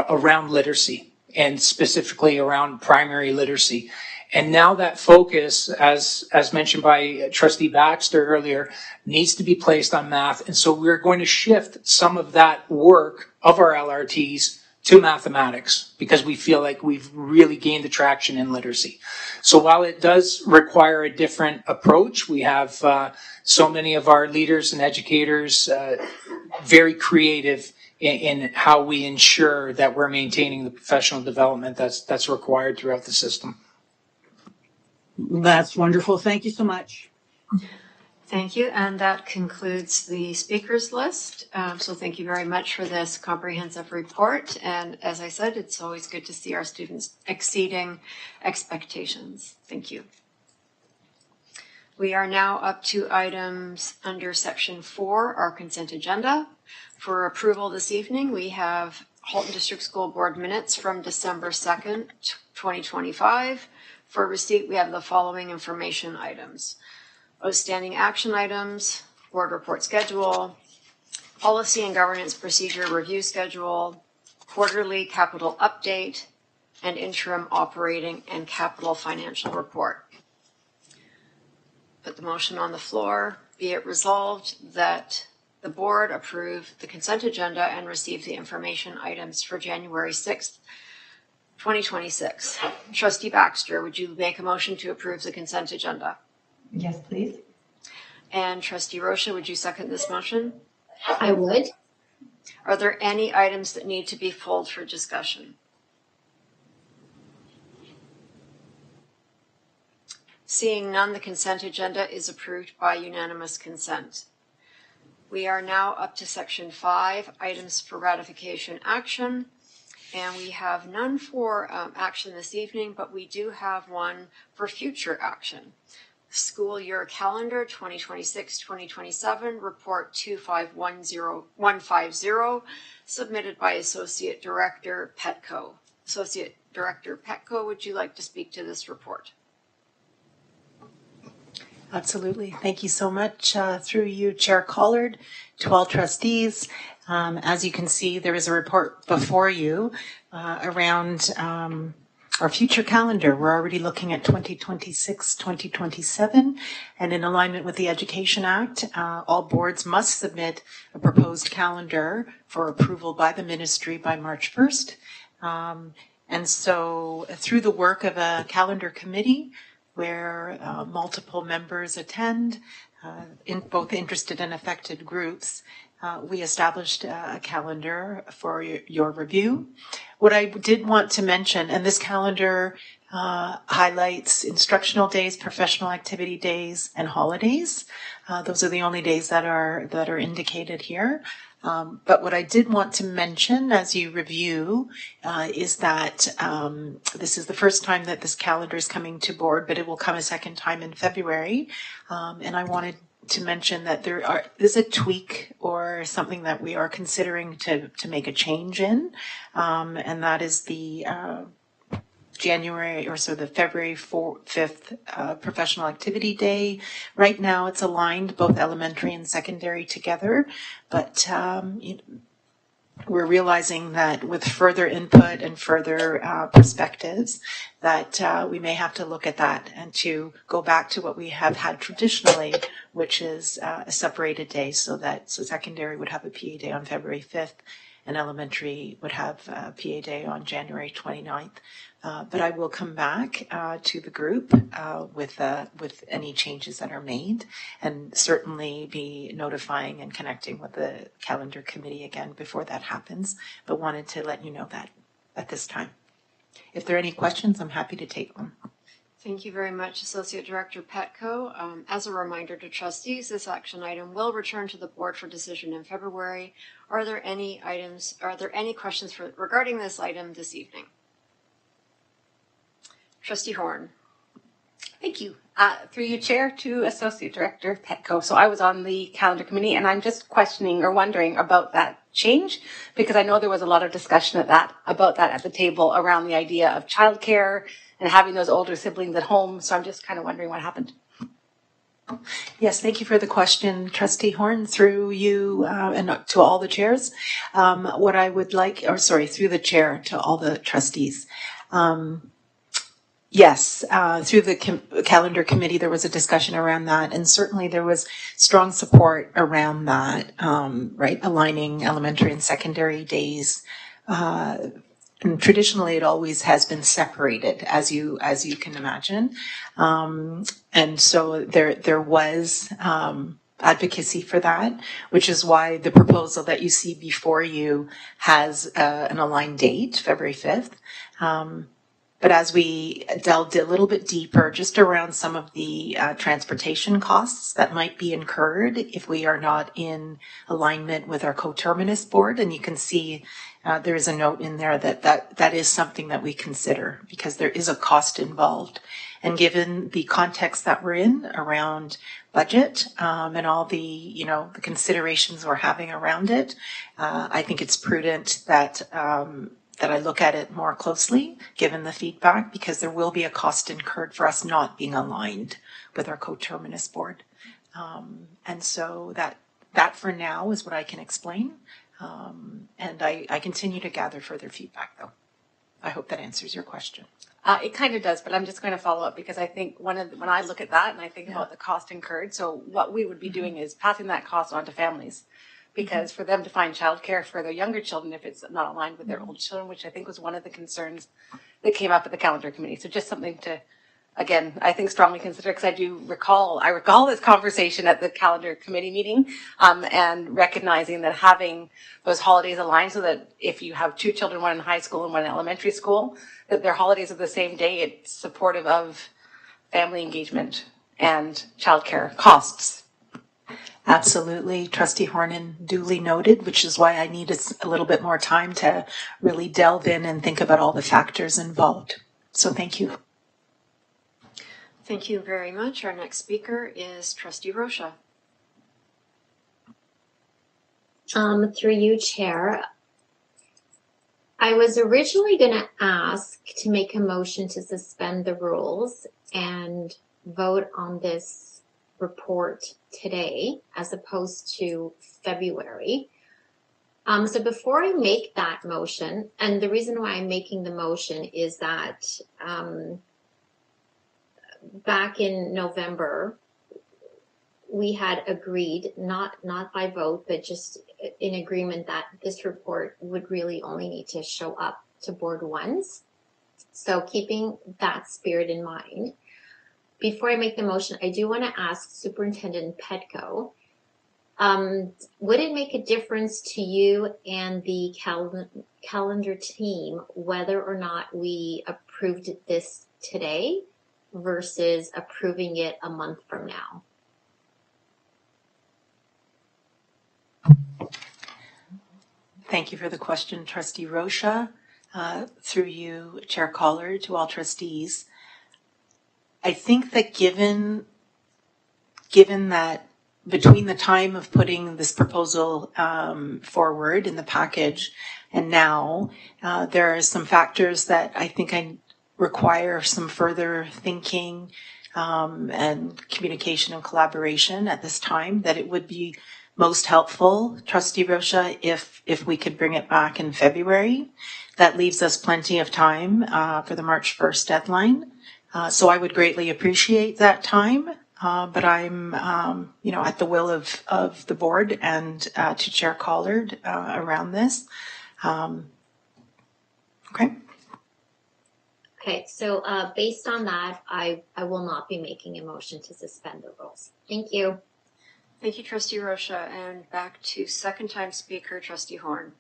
around literacy and specifically around primary literacy. And now that focus, as mentioned by Trustee Baxter earlier, needs to be placed on math. And so we're going to shift some of that work of our LRTs to mathematics because we feel like we've really gained the traction in literacy. So while it does require a different approach, we have so many of our leaders and educators very creative in how we ensure that we're maintaining the professional development that's required throughout the system. That's wonderful. Thank you so much. Thank you, and that concludes the speakers list. So thank you very much for this comprehensive report. And as I said, it's always good to see our students exceeding expectations. Thank you. We are now up to items under section 4, our consent agenda. For approval this evening, we have Halton District School Board minutes from December 2nd, 2025. For receipt, we have the following information items: outstanding action items, board report schedule, policy and governance procedure review schedule, quarterly capital update, and interim operating and capital financial report. Put the motion on the floor. Be it resolved that the board approve the consent agenda and receive the information items for January 6th, 2026. Trustee Baxter, would you make a motion to approve the consent agenda? Yes, please. And Trustee Rocha, would you second this motion? I would. Are there any items that need to be pulled for discussion? Seeing none, the consent agenda is approved by unanimous consent. We are now up to section 5, items for ratification action. And we have none for action this evening, but we do have one for future action. School year calendar 2026-2027, report 2510-150, submitted by Associate Director Petco. Associate Director Petco, would you like to speak to this report? Absolutely. Thank you so much. Through you, Chair Collard, to all trustees. As you can see, there is a report before you around our future calendar. We're already looking at 2026, 2027, and in alignment with the Education Act, all boards must submit a proposed calendar for approval by the ministry by March 1st. And so through the work of a calendar committee, where multiple members attend, in both interested and affected groups, we established a calendar for your review. What I did want to mention, and this calendar highlights instructional days, professional activity days, and holidays. Those are the only days that are indicated here. But what I did want to mention as you review is that this is the first time that this calendar is coming to board, but it will come a second time in February. And I wanted to mention that there's a tweak or something that we are considering to make a change in, and that is the the February 5th Professional Activity Day. Right now it's aligned both elementary and secondary together, but we're realizing that with further input and further perspectives that we may have to look at that and to go back to what we have had traditionally, which is a separated day, so secondary would have a PA day on February 5th and elementary would have a PA day on January 29th. But I will come back to the group with any changes that are made, and certainly be notifying and connecting with the calendar committee again before that happens. But wanted to let you know that at this time. If there are any questions, I'm happy to take them. Thank you very much, Associate Director Petco. As a reminder to trustees, this action item will return to the board for decision in February. Are there any questions regarding this item this evening? Trustee Horn. Thank you. Through you, Chair, to Associate Director Petco. So I was on the calendar committee, and I'm just questioning or wondering about that change, because I know there was a lot of discussion about that at the table around the idea of childcare and having those older siblings at home. So I'm just kind of wondering what happened. Yes, thank you for the question, Trustee Horn. Through you and to all the chairs, what I would like, through the chair to all the trustees. Yes, through the calendar committee, there was a discussion around that, and certainly there was strong support around that, right? Aligning elementary and secondary days. And traditionally, it always has been separated, as you can imagine. And so there was advocacy for that, which is why the proposal that you see before you has an aligned date, February 5th. But as we delved a little bit deeper just around some of the transportation costs that might be incurred if we are not in alignment with our coterminous board, and you can see there is a note in there that is something that we consider, because there is a cost involved. And given the context that we're in around budget and all the the considerations we're having around it, I think it's prudent that I look at it more closely, given the feedback, because there will be a cost incurred for us not being aligned with our coterminous board. And so that for now is what I can explain. And I continue to gather further feedback, though. I hope that answers your question. It kind of does, but I'm just going to follow up, because I think when I look at that and I think about the cost incurred, so what we would be doing is passing that cost on to families. Because for them to find childcare for their younger children, if it's not aligned with their old children, which I think was one of the concerns that came up at the calendar committee. So just something to, again, I think strongly consider, because I recall this conversation at the calendar committee meeting, and recognizing that having those holidays aligned, so that if you have two children, one in high school and one in elementary school, that their holidays are the same day, it's supportive of family engagement and childcare costs. Absolutely, Trustee Hornan, duly noted, which is why I need a little bit more time to really delve in and think about all the factors involved. So thank you. Thank you very much. Our next speaker is Trustee Rocha. Through you, Chair. I was originally going to ask to make a motion to suspend the rules and vote on this report today as opposed to February. So before I make that motion, and the reason why I'm making the motion is that back in November, we had agreed, not by vote, but just in agreement that this report would really only need to show up to board once. So keeping that spirit in mind, before I make the motion, I do want to ask Superintendent Petco, would it make a difference to you and the calendar team whether or not we approved this today versus approving it a month from now? Thank you for the question, Trustee Rocha. Through you, Chair Collard, to all trustees. I think that given that between the time of putting this proposal forward in the package and now, there are some factors that I think I require some further thinking and communication and collaboration at this time, that it would be most helpful, Trustee Rocha, if we could bring it back in February. That leaves us plenty of time for the March 1st deadline. So I would greatly appreciate that time, but I'm, at the will of the board and to Chair Collard around this. Okay. Okay, so based on that, I will not be making a motion to suspend the rules. Thank you. Thank you, Trustee Rocha. And back to second time speaker, Trustee Horn.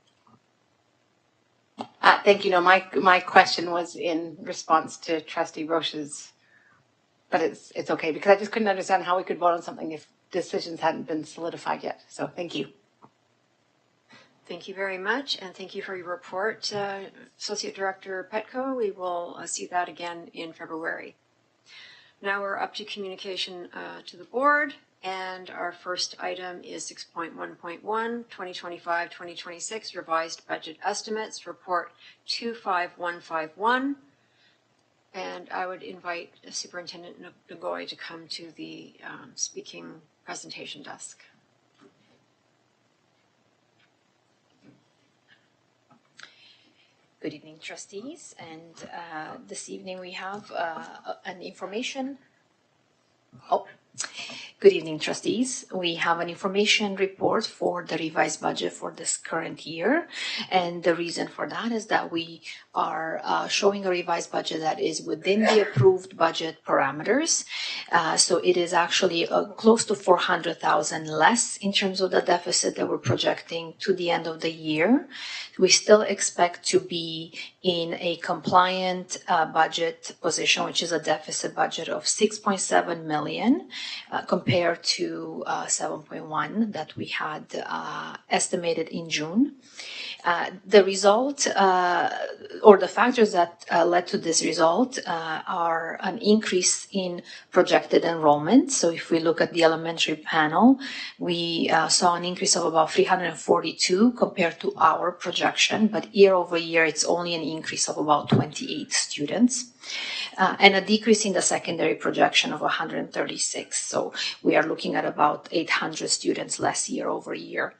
Thank you. No, my question was in response to Trustee Rocha's, but it's okay because I just couldn't understand how we could vote on something if decisions hadn't been solidified yet. So thank you. Thank you very much, and thank you for your report, Associate Director Petco. We will see that again in February. Now we're up to communication to the board, and our first item is 6.1.1, 2025-2026 Revised Budget Estimates, Report 25151. And I would invite Superintendent Ngoy to come to the speaking presentation desk. Good evening, trustees, and this evening we have an information. Good evening, trustees. We have an information report for the revised budget for this current year, and the reason for that is that we are showing a revised budget that is within the approved budget parameters. So it is actually close to 400,000 less in terms of the deficit that we're projecting to the end of the year. We still expect to be in a compliant budget position, which is a deficit budget of 6.7 million compared to 7.1 that we had estimated in June. The result or the factors that led to this result are an increase in projected enrollment. So if we look at the elementary panel, we saw an increase of about 342 compared to our projection, but year over year, it's only an increase of about 28 students. And a decrease in the secondary projection of 136. So we are looking at about 800 students less year over year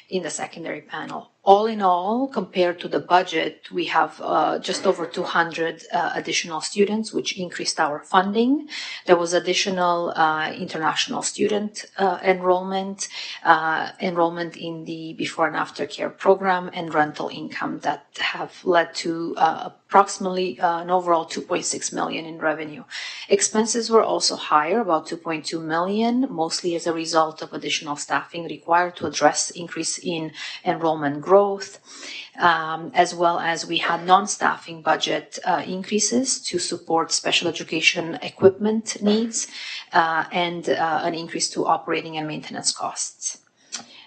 in the secondary panel. All in all, compared to the budget, we have just over 200 additional students, which increased our funding. There was additional international student enrollment in the before and after care program, and rental income that have led to approximately an overall 2.6 million in revenue. Expenses were also higher, about 2.2 million, mostly as a result of additional staffing required to address increase in enrollment growth, as well as we had non-staffing budget increases to support special education equipment needs and an increase to operating and maintenance costs.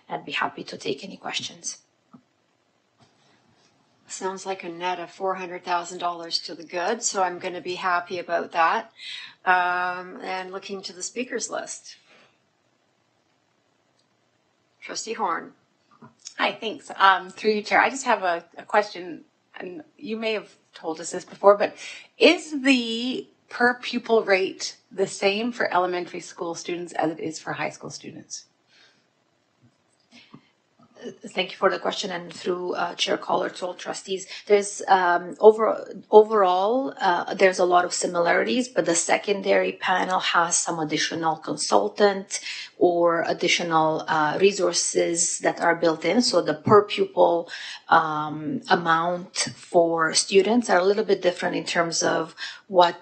I'd be happy to take any questions. Sounds like a net of $400,000 to the good, so I'm going to be happy about that. And looking to the speakers list. Trustee Horn. Hi, thanks. Through you, Chair, I just have a question and you may have told us this before, but is the per pupil rate the same for elementary school students as it is for high school students? Thank you for the question, and through Chair Caller to all trustees. There's overall there's a lot of similarities, but the secondary panel has some additional consultant or additional resources that are built in. So the per pupil amount for students are a little bit different in terms of what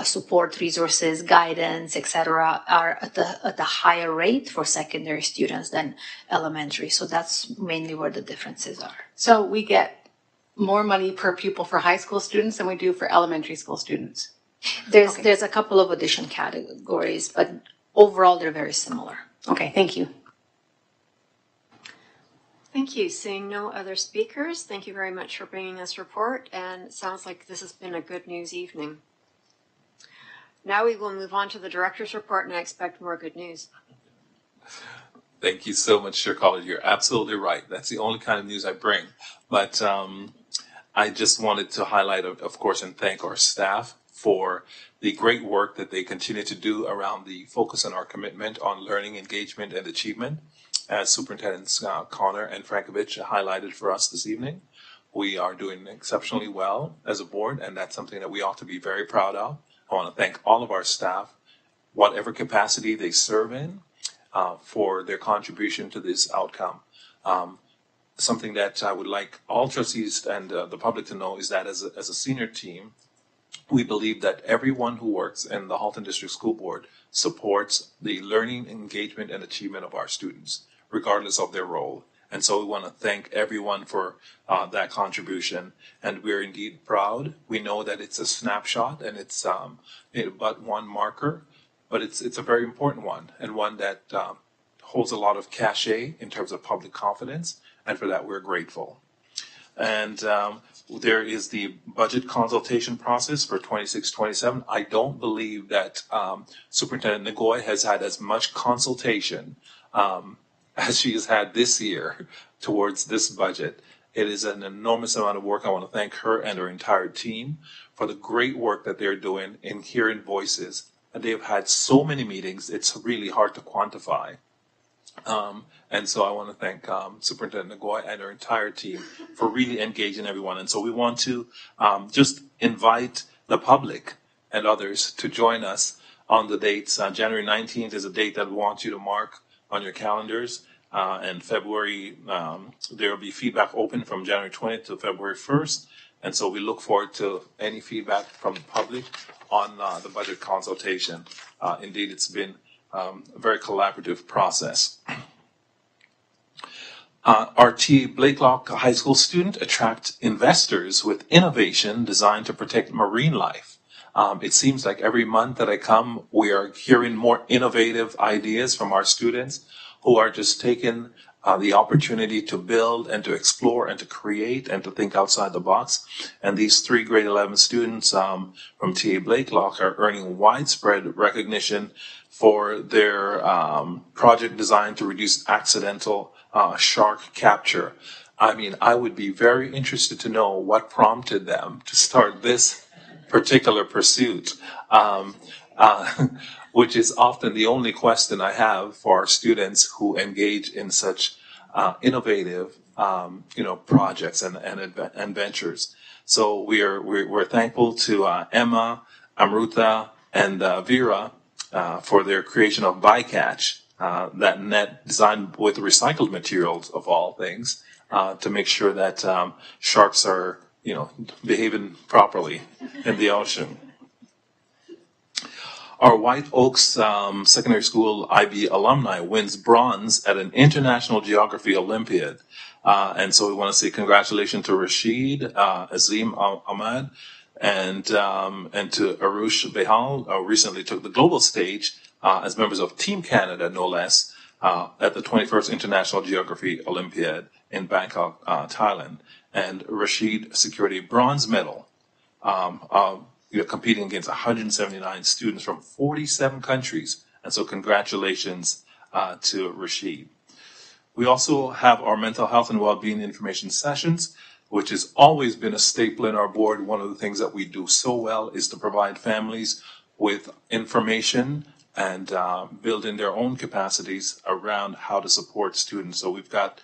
support resources, guidance, etc., are at the higher rate for secondary students than elementary. So that's mainly where the differences are. So we get more money per pupil for high school students than we do for elementary school students. There's a couple of addition categories, but overall they're very similar. Okay, thank you. Thank you. Seeing no other speakers, thank you very much for bringing this report, and it sounds like this has been a good news evening. Now we will move on to the director's report, and I expect more good news. Thank you so much, Chair College. You're absolutely right. That's the only kind of news I bring. But I just wanted to highlight, of course, and thank our staff for the great work that they continue to do around the focus on our commitment on learning, engagement, and achievement, as Superintendents Connor and Frankovich highlighted for us this evening. We are doing exceptionally well as a board, and that's something that we ought to be very proud of. I want to thank all of our staff, whatever capacity they serve in, for their contribution to this outcome. Something that I would like all trustees and the public to know is that as a senior team, we believe that everyone who works in the Halton District School Board supports the learning, engagement, and achievement of our students, regardless of their role. And so we want to thank everyone for that contribution. And we're indeed proud. We know that it's a snapshot and it's but one marker, but it's a very important one, and one that holds a lot of cachet in terms of public confidence. And for that, we're grateful. And there is the budget consultation process for 26-27. I don't believe that Superintendent Ngoy has had as much consultation as she has had this year towards this budget. It is an enormous amount of work. I want to thank her and her entire team for the great work that they're doing in hearing voices. And they've had so many meetings, it's really hard to quantify. And so I want to thank Superintendent Ngoy and her entire team for really engaging everyone. And so we want to just invite the public and others to join us on the dates. January 19th is a date that we want you to mark on your calendars. And February, there will be feedback open from January 20th to February 1st. And so we look forward to any feedback from the public on the budget consultation. Indeed, it's been a very collaborative process. Our T. Blakelock High School student attract investors with innovation designed to protect marine life. It seems like every month that I come, we are hearing more innovative ideas from our students who are just taking the opportunity to build and to explore and to create and to think outside the box. And these 3 grade 11 students from T.A. Blakelock are earning widespread recognition for their project designed to reduce accidental shark capture. I mean, I would be very interested to know what prompted them to start this particular pursuit, which is often the only question I have for our students who engage in such innovative, projects and ventures. So we're thankful to Emma, Amruta, and Vera for their creation of Bycatch, that net designed with recycled materials of all things, to make sure that sharks are, behaving properly in the ocean. Our White Oaks Secondary School IB alumni wins bronze at an International Geography Olympiad. And so we want to say congratulations to Rashid, Azim Ahmad, and to Arush Behal, who recently took the global stage as members of Team Canada, no less, at the 21st International Geography Olympiad in Bangkok, Thailand. And Rashid secured a bronze medal, competing against 179 students from 47 countries. And so congratulations to Rashid. We also have our mental health and well-being information sessions. which has always been a staple in our board. One of the things that we do so well is to provide families with information and building their own capacities around how to support students. So we've got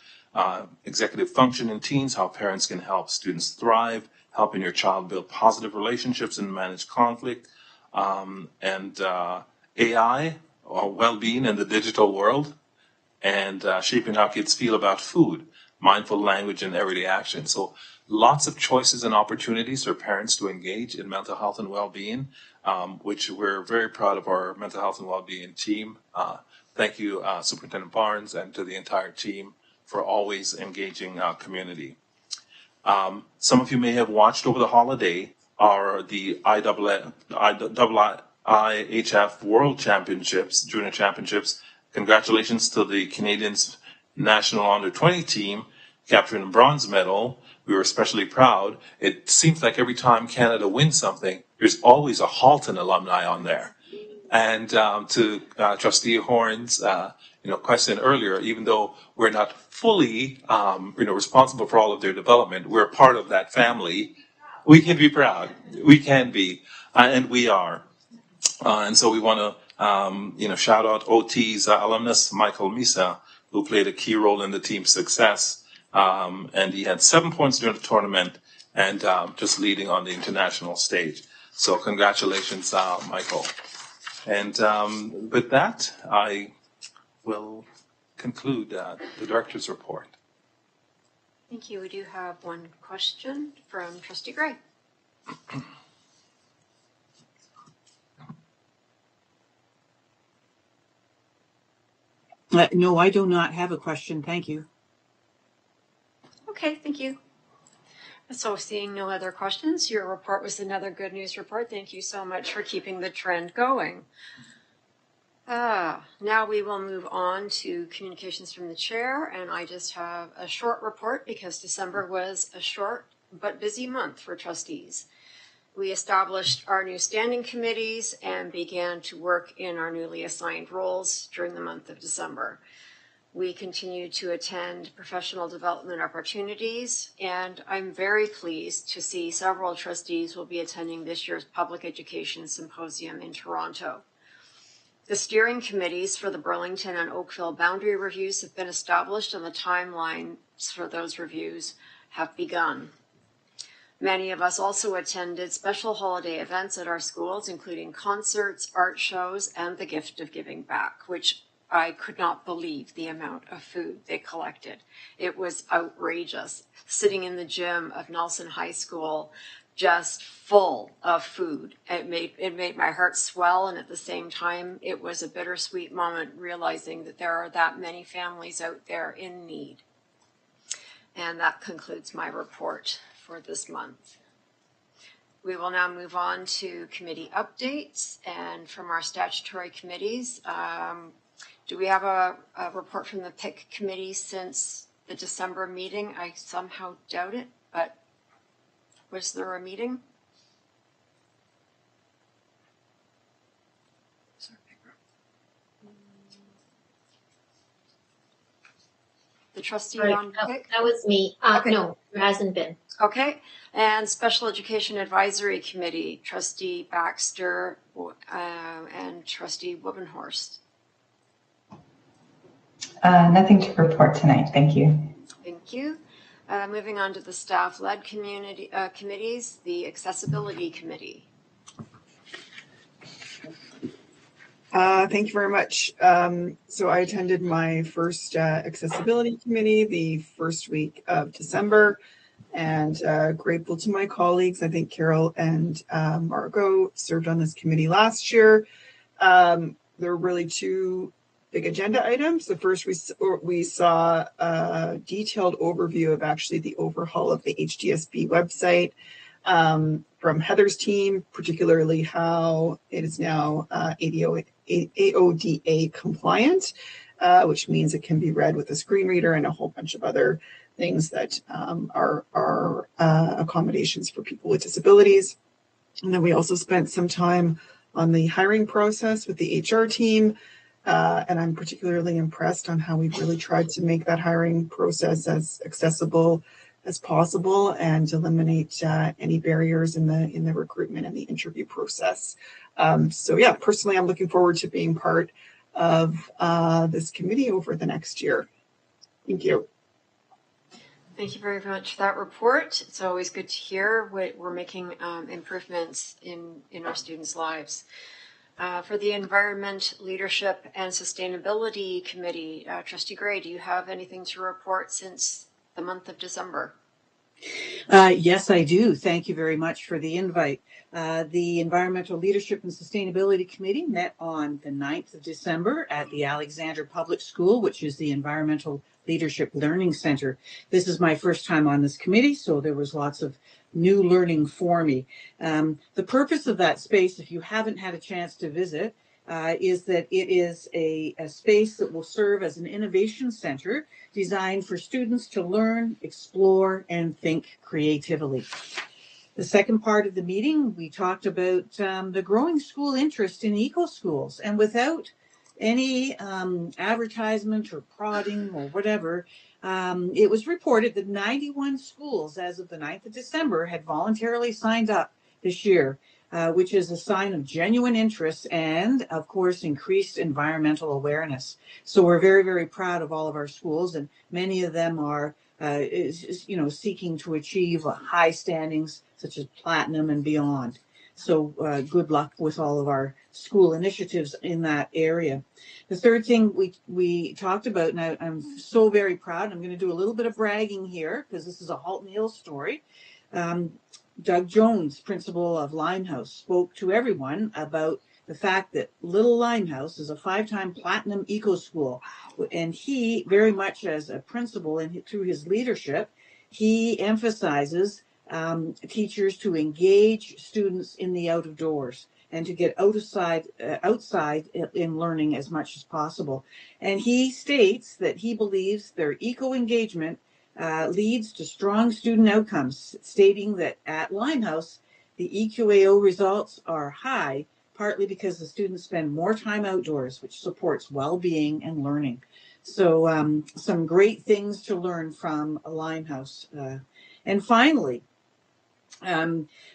executive function in teens, how parents can help students thrive, helping your child build positive relationships and manage conflict, and AI, or well-being in the digital world, and shaping how kids feel about food, mindful language, and everyday action. So lots of choices and opportunities for parents to engage in mental health and well-being, which we're very proud of our mental health and well-being team. Thank you, Superintendent Barnes, and to the entire team for always engaging our community. Some of you may have watched over the holiday the IHF World Championships, Junior Championships. Congratulations to the Canadians National Under 20 team capturing a bronze medal. We were especially proud. It seems like every time Canada wins something, there's always a Halton alumni on there. And to Trustee Horn's question earlier, even though we're not fully responsible for all of their development, we're part of that family. We can be proud. We can be, and we are. And so we want to shout out OT's alumnus, Michael Misa, who played a key role in the team's success. And he had 7 points during the tournament and just leading on the international stage. So congratulations, Michael. And with that, I will conclude the director's report. Thank you. We do have one question from Trustee Gray. No, I do not have a question. Thank you. Okay, thank you. So seeing no other questions, your report was another good news report. Thank you so much for keeping the trend going. Now we will move on to communications from the chair, and I just have a short report because December was a short but busy month for trustees. We established our new standing committees and began to work in our newly assigned roles during the month of December. We continue to attend professional development opportunities, and I'm very pleased to see several trustees will be attending this year's Public Education Symposium in Toronto. The steering committees for the Burlington and Oakville boundary reviews have been established, and the timelines for those reviews have begun. Many of us also attended special holiday events at our schools, including concerts, art shows, and the gift of giving back, which I could not believe the amount of food they collected. It was outrageous. Sitting in the gym of Nelson High School, just full of food. It made my heart swell, and at the same time, it was a bittersweet moment realizing that there are that many families out there in need. And that concludes my report for this month. We will now move on to committee updates, and from our statutory committees, do we have a report from the PIC committee since the December meeting? I somehow doubt it, but was there a meeting? The trustee on PIC? That was me. Okay. No, there hasn't been. Okay. And Special Education Advisory Committee, Trustee Baxter and Trustee Wibbenhorst. Nothing to report tonight. Thank you. Thank you. Moving on to the staff-led community committees, the Accessibility Committee. Thank you very much. So I attended my first accessibility committee the first week of December, and grateful to my colleagues. I think Carol and Margot served on this committee last year. There were really two big agenda items. The first, we saw a detailed overview of actually the overhaul of the HDSB website from Heather's team, particularly how it is now AODA compliant, which means it can be read with a screen reader and a whole bunch of other things that are accommodations for people with disabilities. And then we also spent some time on the hiring process with the HR team. And I'm particularly impressed on how we've really tried to make that hiring process as accessible as possible and eliminate any barriers in the recruitment and the interview process. So yeah, personally, I'm looking forward to being part of this committee over the next year. Thank you. Thank you very much for that report. It's always good to hear what we're making improvements in our students' lives. For the Environment, Leadership, and Sustainability Committee, Trustee Gray, do you have anything to report since the month of December? Yes, I do. Thank you very much for the invite. The Environmental Leadership and Sustainability Committee met on the 9th of December at the Alexander Public School, which is the Environmental Leadership Learning Center. This is my first time on this committee, so there was lots of new learning for me. The purpose of that space, if you haven't had a chance to visit, is that it is a space that will serve as an innovation center designed for students to learn, explore, and think creatively. The second part of the meeting, we talked about the growing school interest in eco-schools, and without any advertisement or prodding or whatever, it was reported that 91 schools as of the 9th of December had voluntarily signed up this year, which is a sign of genuine interest and, of course, increased environmental awareness. So we're very, very proud of all of our schools, and many of them are seeking to achieve high standings such as platinum and beyond. So good luck with all of our school initiatives in that area. The third thing we talked about, and I'm so very proud, I'm going to do a little bit of bragging here because this is a Halton Hills story. Doug Jones, principal of Limehouse, spoke to everyone about the fact that Little Limehouse is a 5-time platinum eco school. And he, very much as a principal and through his leadership, he emphasizes teachers to engage students in the out of doors and to get outside in learning as much as possible. And he states that he believes their eco-engagement leads to strong student outcomes, stating that at Limehouse, the EQAO results are high, partly because the students spend more time outdoors, which supports well-being and learning. So some great things to learn from Limehouse. And finally,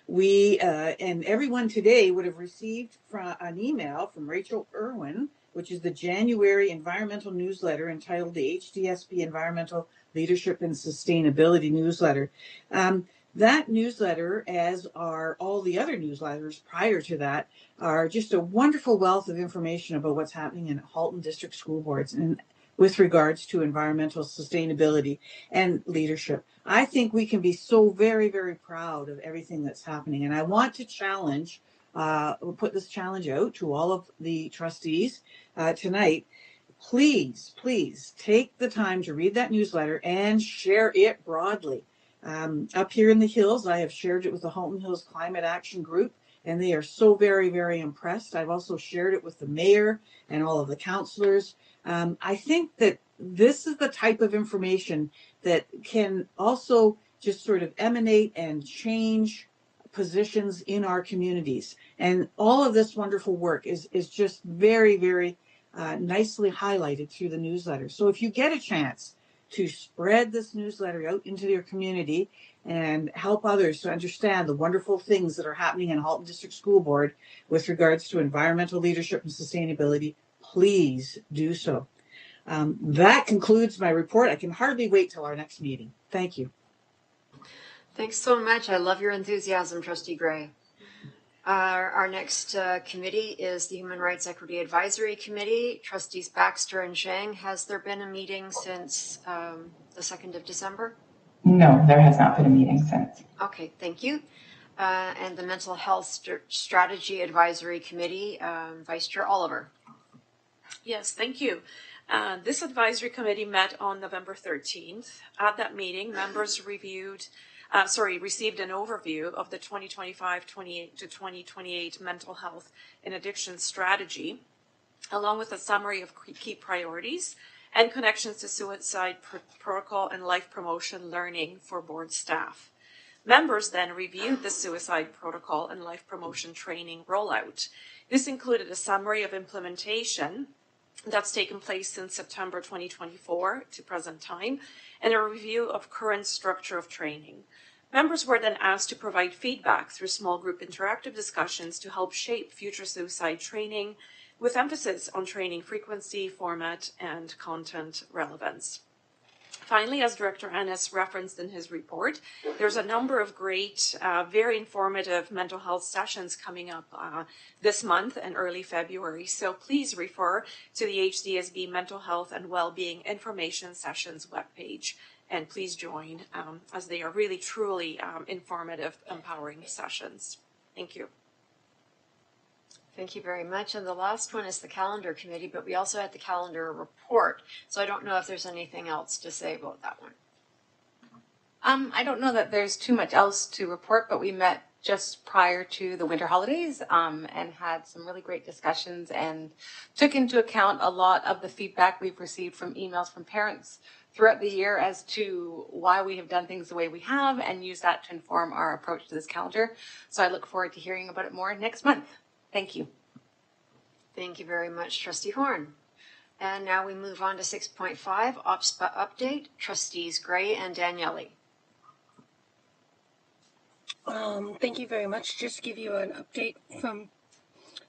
we and everyone today would have received an email from Rachel Irwin, which is the January environmental newsletter entitled the HDSB Environmental Leadership and Sustainability Newsletter. That newsletter, as are all the other newsletters prior to that, are just a wonderful wealth of information about what's happening in Halton District School Boards and with regards to environmental sustainability and leadership. I think we can be so very, very proud of everything that's happening. And I want to challenge, put this challenge out to all of the trustees tonight. Please, please take the time to read that newsletter and share it broadly. Up here in the hills, I have shared it with the Halton Hills Climate Action Group, and they are so very, very impressed. I've also shared it with the mayor and all of the councillors. I think that this is the type of information that can also just sort of emanate and change positions in our communities. And all of this wonderful work is just very, very nicely highlighted through the newsletter. So if you get a chance to spread this newsletter out into your community and help others to understand the wonderful things that are happening in Halton District School Board with regards to environmental leadership and sustainability, please do so. That concludes my report. I can hardly wait till our next meeting. Thank you. Thanks so much. I love your enthusiasm, Trustee Gray. Our next committee is the Human Rights Equity Advisory Committee. Trustees Baxter and Zhang, has there been a meeting since the 2nd of December? No, there has not been a meeting since. Okay, thank you. And the Mental Health Strategy Advisory Committee, Vice Chair Oliver. Yes, thank you. This advisory committee met on November 13th. At that meeting, members received an overview of the 2025-28 to 2028 mental health and addiction strategy, along with a summary of key priorities and connections to suicide protocol and life promotion learning for board staff. Members then reviewed the suicide protocol and life promotion training rollout. This included a summary of implementation that's taken place since September 2024 to present time, and a review of current structure of training. Members were then asked to provide feedback through small group interactive discussions to help shape future suicide training, with emphasis on training frequency, format, and content relevance. Finally, as Director Ennis referenced in his report, there's a number of great, very informative mental health sessions coming up this month and early February. So please refer to the HDSB Mental Health and Wellbeing Information Sessions webpage, and please join as they are really truly informative, empowering sessions. Thank you. Thank you very much. And the last one is the calendar committee, but we also had the calendar report. So I don't know if there's anything else to say about that one. I don't know that there's too much else to report, but we met just prior to the winter holidays and had some really great discussions and took into account a lot of the feedback we've received from emails from parents throughout the year as to why we have done things the way we have, and use that to inform our approach to this calendar. So I look forward to hearing about it more next month. Thank you. Thank you very much, Trustee Horn. And now we move on to 6.5, OPSPA update, Trustees Gray and Daniele. Thank you very much. Just to give you an update from,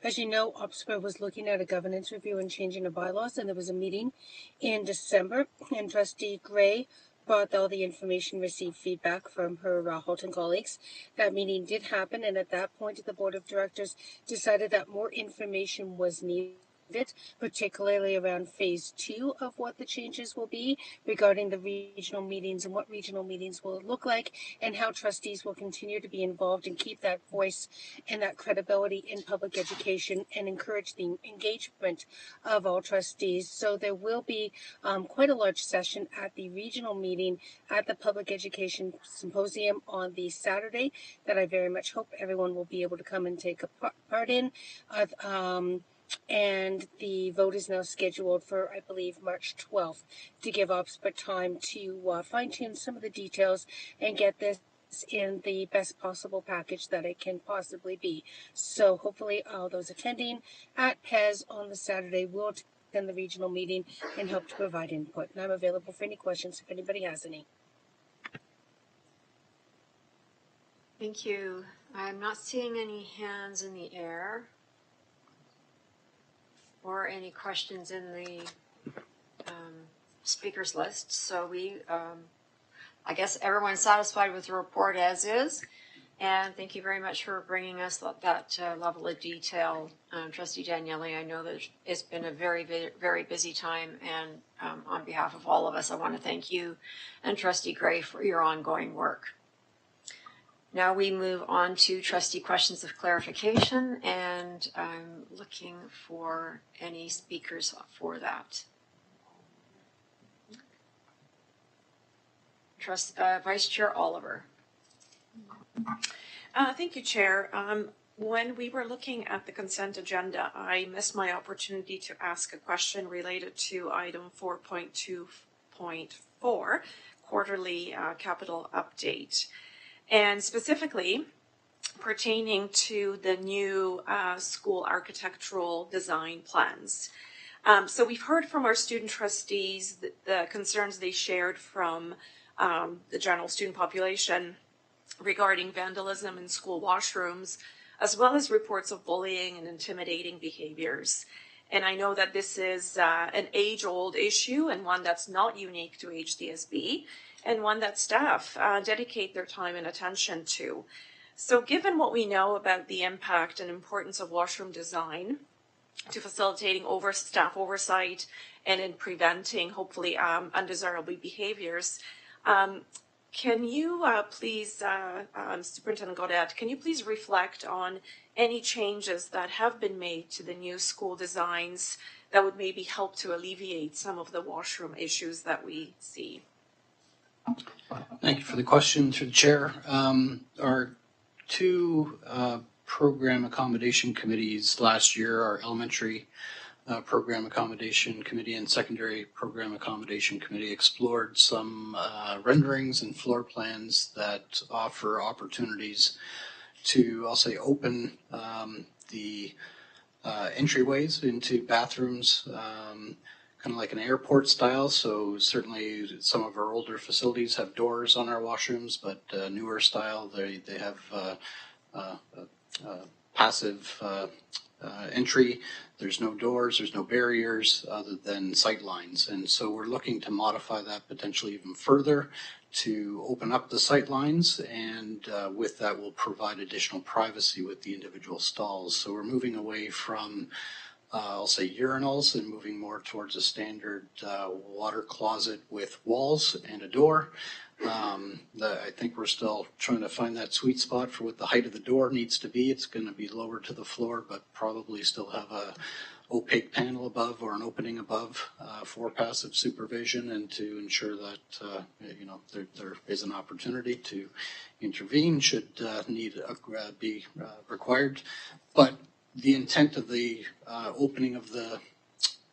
as you know, OPSPA was looking at a governance review and changing the bylaws, and there was a meeting in December, and Trustee Gray brought all the information, received feedback from her Halton colleagues. That meeting did happen, and at that point, the Board of Directors decided that more information was needed, particularly around phase 2 of what the changes will be regarding the regional meetings and what regional meetings will look like, and how trustees will continue to be involved and keep that voice and that credibility in public education and encourage the engagement of all trustees. So there will be quite a large session at the regional meeting at the Public Education Symposium on the Saturday that I very much hope everyone will be able to come and take a part in. And the vote is now scheduled for, I believe, March 12th to give OPSPA time to fine-tune some of the details and get this in the best possible package that it can possibly be. So hopefully all those attending at PES on the Saturday will attend the regional meeting and help to provide input. And I'm available for any questions if anybody has any. Thank you. I'm not seeing any hands in the air or any questions in the speakers list. So I guess everyone's satisfied with the report as is. And thank you very much for bringing us that level of detail, Trustee Daniele. I know that it's been a very, very busy time, and on behalf of all of us, I want to thank you and Trustee Gray for your ongoing work. Now we move on to trustee questions of clarification, and I'm looking for any speakers for that. Vice Chair Oliver. Thank you, Chair. When we were looking at the consent agenda, I missed my opportunity to ask a question related to item 4.2.4, quarterly capital update. And specifically pertaining to the new school architectural design plans. So we've heard from our student trustees the concerns they shared from the general student population regarding vandalism in school washrooms, as well as reports of bullying and intimidating behaviors. And I know that this is an age-old issue and one that's not unique to HDSB, and one that staff dedicate their time and attention to. So given what we know about the impact and importance of washroom design to facilitating staff oversight and in preventing, hopefully, undesirable behaviors, can you please, Superintendent Gaudet, can you please reflect on any changes that have been made to the new school designs that would maybe help to alleviate some of the washroom issues that we see? Thank you for the question, through the chair. Our two program accommodation committees last year, our elementary program accommodation committee and secondary program accommodation committee, explored some renderings and floor plans that offer opportunities to, I'll say, open the entryways into bathrooms, kind of like an airport style. So certainly some of our older facilities have doors on our washrooms, but newer style, they have passive entry. There's no doors, there's no barriers other than sight lines. And so we're looking to modify that potentially even further to open up the sight lines, and with that will provide additional privacy with the individual stalls. So we're moving away from I'll say urinals and moving more towards a standard water closet with walls and a door. I think we're still trying to find that sweet spot for what the height of the door needs to be. It's going to be lower to the floor, but probably still have a opaque panel above or an opening above for passive supervision, and to ensure that there is an opportunity to intervene should need be required. But the intent of the opening of the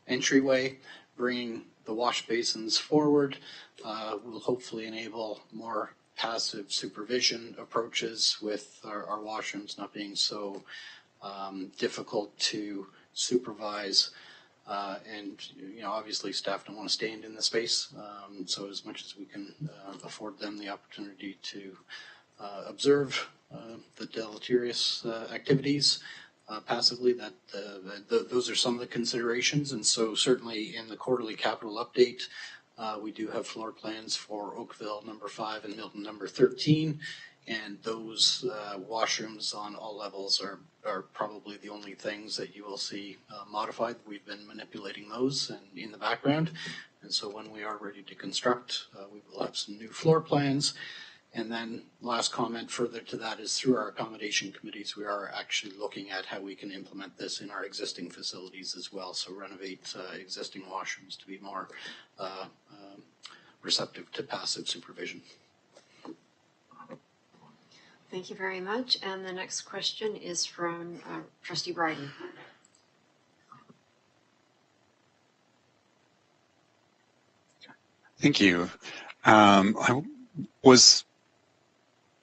entryway, bringing the wash basins forward, will hopefully enable more passive supervision approaches with our washrooms not being so difficult to supervise. And obviously staff don't want to stand in the space, so as much as we can afford them the opportunity to observe the deleterious activities passively, those are some of the considerations. And so certainly in the quarterly capital update, we do have floor plans for Oakville number 5 and Milton number 13, and those washrooms on all levels are probably the only things that you will see modified. We've been manipulating those in the background, and so when we are ready to construct, we will have some new floor plans. And then last comment further to that is through our accommodation committees, we are actually looking at how we can implement this in our existing facilities as well. So renovate existing washrooms to be more receptive to passive supervision. Thank you very much. And the next question is from Trustee Bryden. Thank you. I was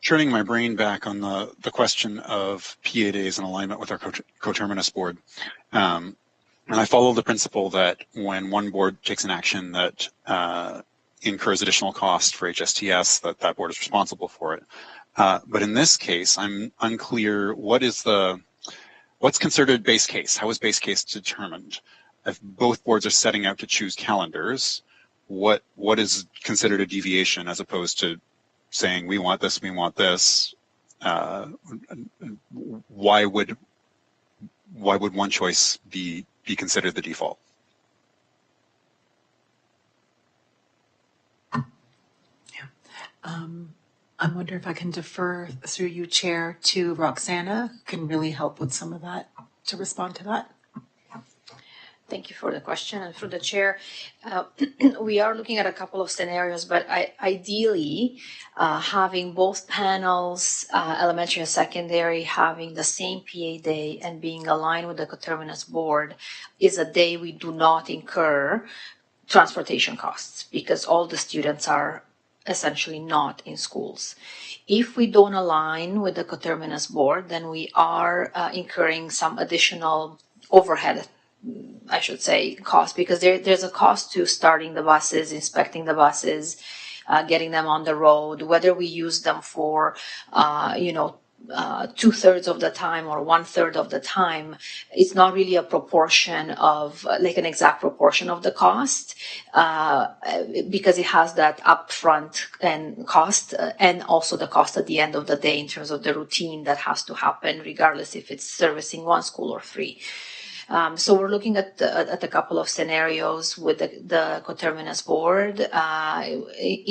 turning my brain back on the question of PA days in alignment with our coterminous board. And I follow the principle that when one board takes an action that incurs additional cost for HSTS, that board is responsible for it. But in this case, I'm unclear what's considered base case? How is base case determined? If both boards are setting out to choose calendars, what is considered a deviation as opposed to saying we want this, we want this? Why would one choice be considered the default? I wonder if I can defer through you, Chair, to Roxana, who can really help with some of that, to respond to that. Thank you for the question. And through the chair, we are looking at a couple of scenarios, but ideally, having both panels, elementary and secondary, having the same PA day and being aligned with the coterminous board is a day we do not incur transportation costs because all the students are essentially not in schools. If we don't align with the coterminous board, then we are incurring some additional overhead, I should say, cost, because there's a cost to starting the buses, inspecting the buses, getting them on the road, whether we use them for, 2/3 of the time or 1/3 of the time. It's not really a proportion of, like an exact proportion of the cost, because it has that upfront and cost, and also the cost at the end of the day in terms of the routine that has to happen, regardless if it's servicing one school or 3. So we're looking at a couple of scenarios with the coterminous board.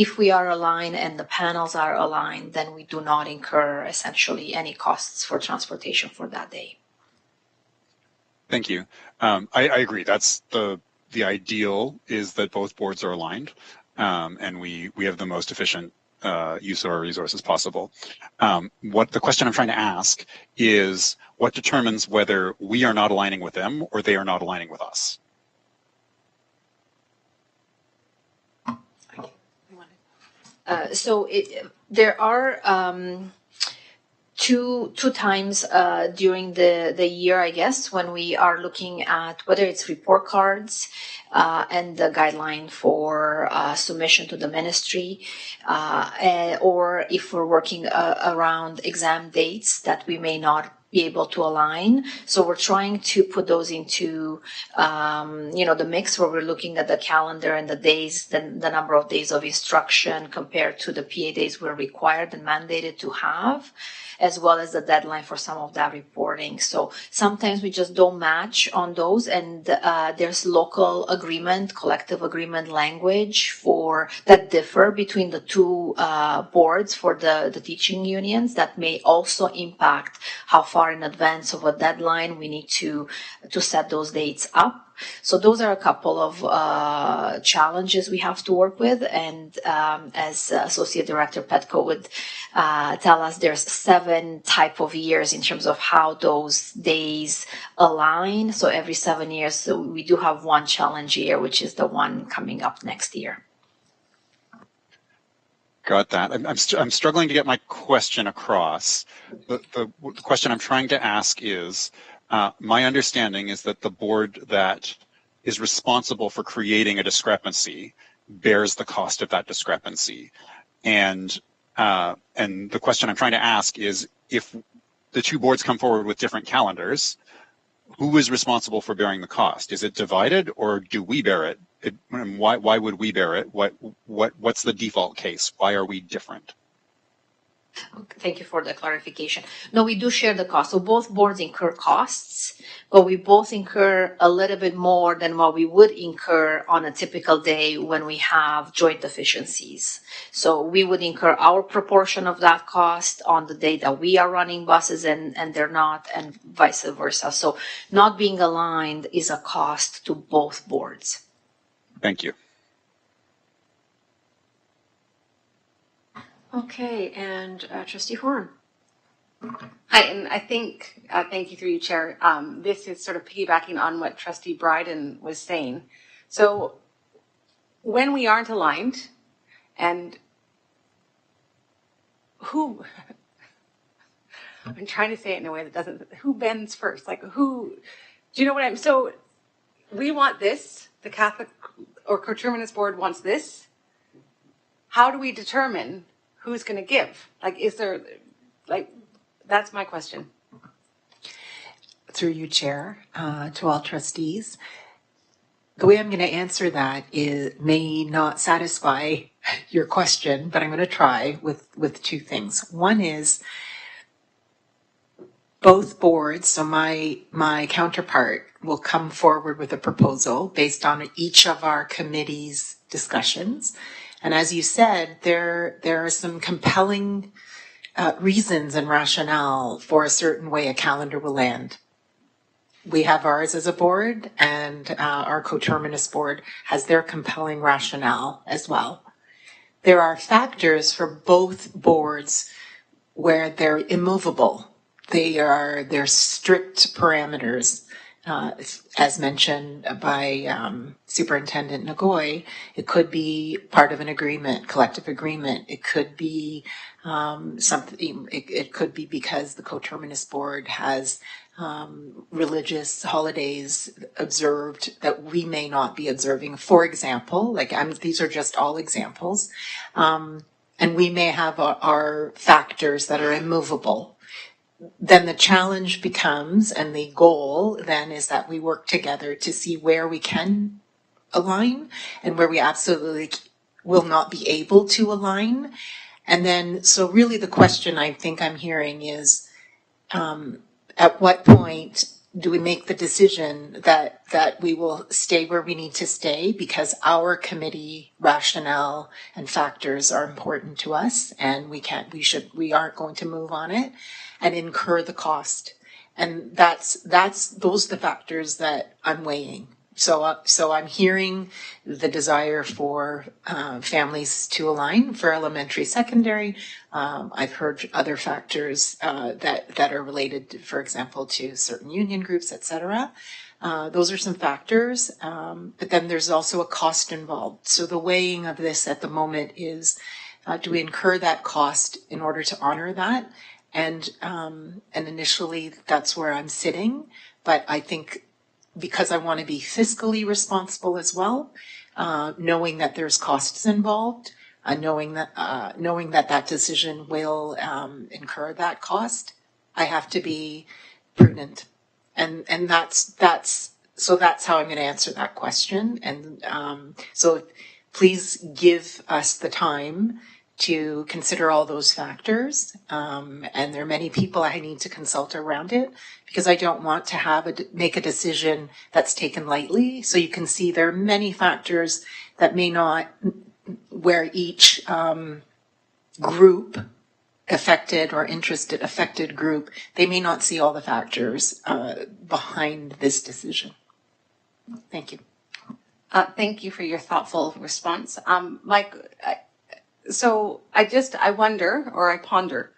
If we are aligned and the panels are aligned, then we do not incur essentially any costs for transportation for that day. Thank you. I agree. That's the ideal is that both boards are aligned, and we have the most efficient use of our resources possible. What the question I'm trying to ask is what determines whether we are not aligning with them or they are not aligning with us? There are two times during the year, I guess, when we are looking at whether it's report cards and the guideline for submission to the ministry, or if we're working around exam dates that we may not be able to align. So we're trying to put those into, the mix where we're looking at the calendar and the days, the number of days of instruction compared to the PA days we're required and mandated to have, as well as the deadline for some of that reporting. So sometimes we just don't match on those, and there's local agreement, collective agreement language for that differ between the two boards for the teaching unions that may also impact how far in advance of a deadline we need to set those dates up. So those are a couple of challenges we have to work with. And as Associate Director Petco would tell us, there's 7 type of years in terms of how those days align. So every 7 years, so we do have one challenge year, which is the one coming up next year. Got that. I'm struggling to get my question across. The question I'm trying to ask is, my understanding is that the board that is responsible for creating a discrepancy bears the cost of that discrepancy. And the question I'm trying to ask is, if the two boards come forward with different calendars, who is responsible for bearing the cost? Is it divided, or do we bear it? And why would we bear it? What's the default case? Why are we different? Thank you for the clarification. No, we do share the cost. So both boards incur costs, but we both incur a little bit more than what we would incur on a typical day when we have joint deficiencies. So we would incur our proportion of that cost on the day that we are running buses and they're not, and vice versa. So not being aligned is a cost to both boards. Thank you. Okay, and Trustee Horn. Hi, and I think, thank you through you, Chair. This is sort of piggybacking on what Trustee Bryden was saying. So when we aren't aligned, and who, I'm trying to say it in a way that doesn't, who bends first? Like who, do you know what I'm, so we want this, the Catholic or Coterminous Board wants this. How do we determine who's going to give? Like, is there, like, that's my question. Through you, Chair, to all trustees. The way I'm going to answer that may not satisfy your question, but I'm going to try with 2 things. One is both boards, so my counterpart will come forward with a proposal based on each of our committee's discussions. And as you said, there are some compelling reasons and rationale for a certain way a calendar will land. We have ours as a board, and our coterminous board has their compelling rationale as well. There are factors for both boards where they're immovable. They're strict parameters. As mentioned by Superintendent Nagoy, it could be part of an agreement, collective agreement. It could be something. It could be because the coterminous board has religious holidays observed that we may not be observing. For example, these are just all examples, and we may have our factors that are immovable. Then the challenge becomes, and the goal then is that we work together to see where we can align and where we absolutely will not be able to align. And then, so really the question I think I'm hearing is, at what point do we make the decision that we will stay where we need to stay because our committee rationale and factors are important to us, and we aren't going to move on it and incur the cost. And those are the factors that I'm weighing. So I'm hearing the desire for families to align for elementary, secondary. I've heard other factors that are related, for example, to certain union groups, et cetera. Those are some factors, but then there's also a cost involved. So the weighing of this at the moment is, do we incur that cost in order to honor that? And initially that's where I'm sitting, but I think because I want to be fiscally responsible as well, knowing that there's costs involved, knowing that decision will incur that cost, I have to be prudent, and that's how I'm going to answer that question. And so please give us the time to consider all those factors. And there are many people I need to consult around it, because I don't want to make a decision that's taken lightly. So you can see there are many factors that may not, where each group affected or affected group, they may not see all the factors behind this decision. Thank you. Thank you for your thoughtful response. Mike, so I wonder, or I ponder,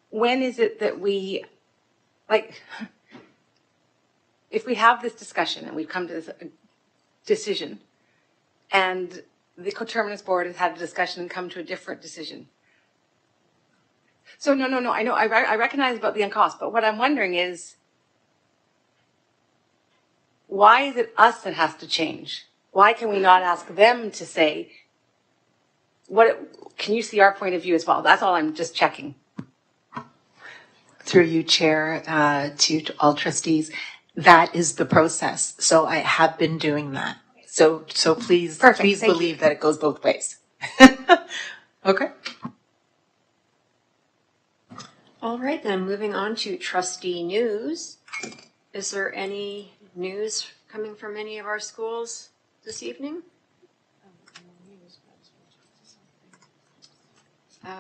when is it that we, if we have this discussion and we've come to this decision, and the coterminous board has had a discussion and come to a different decision. So no, I know, I recognize about the cost, but what I'm wondering is, why is it us that has to change? Why can we not ask them to say, can you see our point of view as well? That's all I'm just checking. Through you, Chair, to all trustees, that is the process. So I have been doing that. So please believe that it goes both ways. Okay. All right, then moving on to trustee news. Is there any news coming from any of our schools this evening?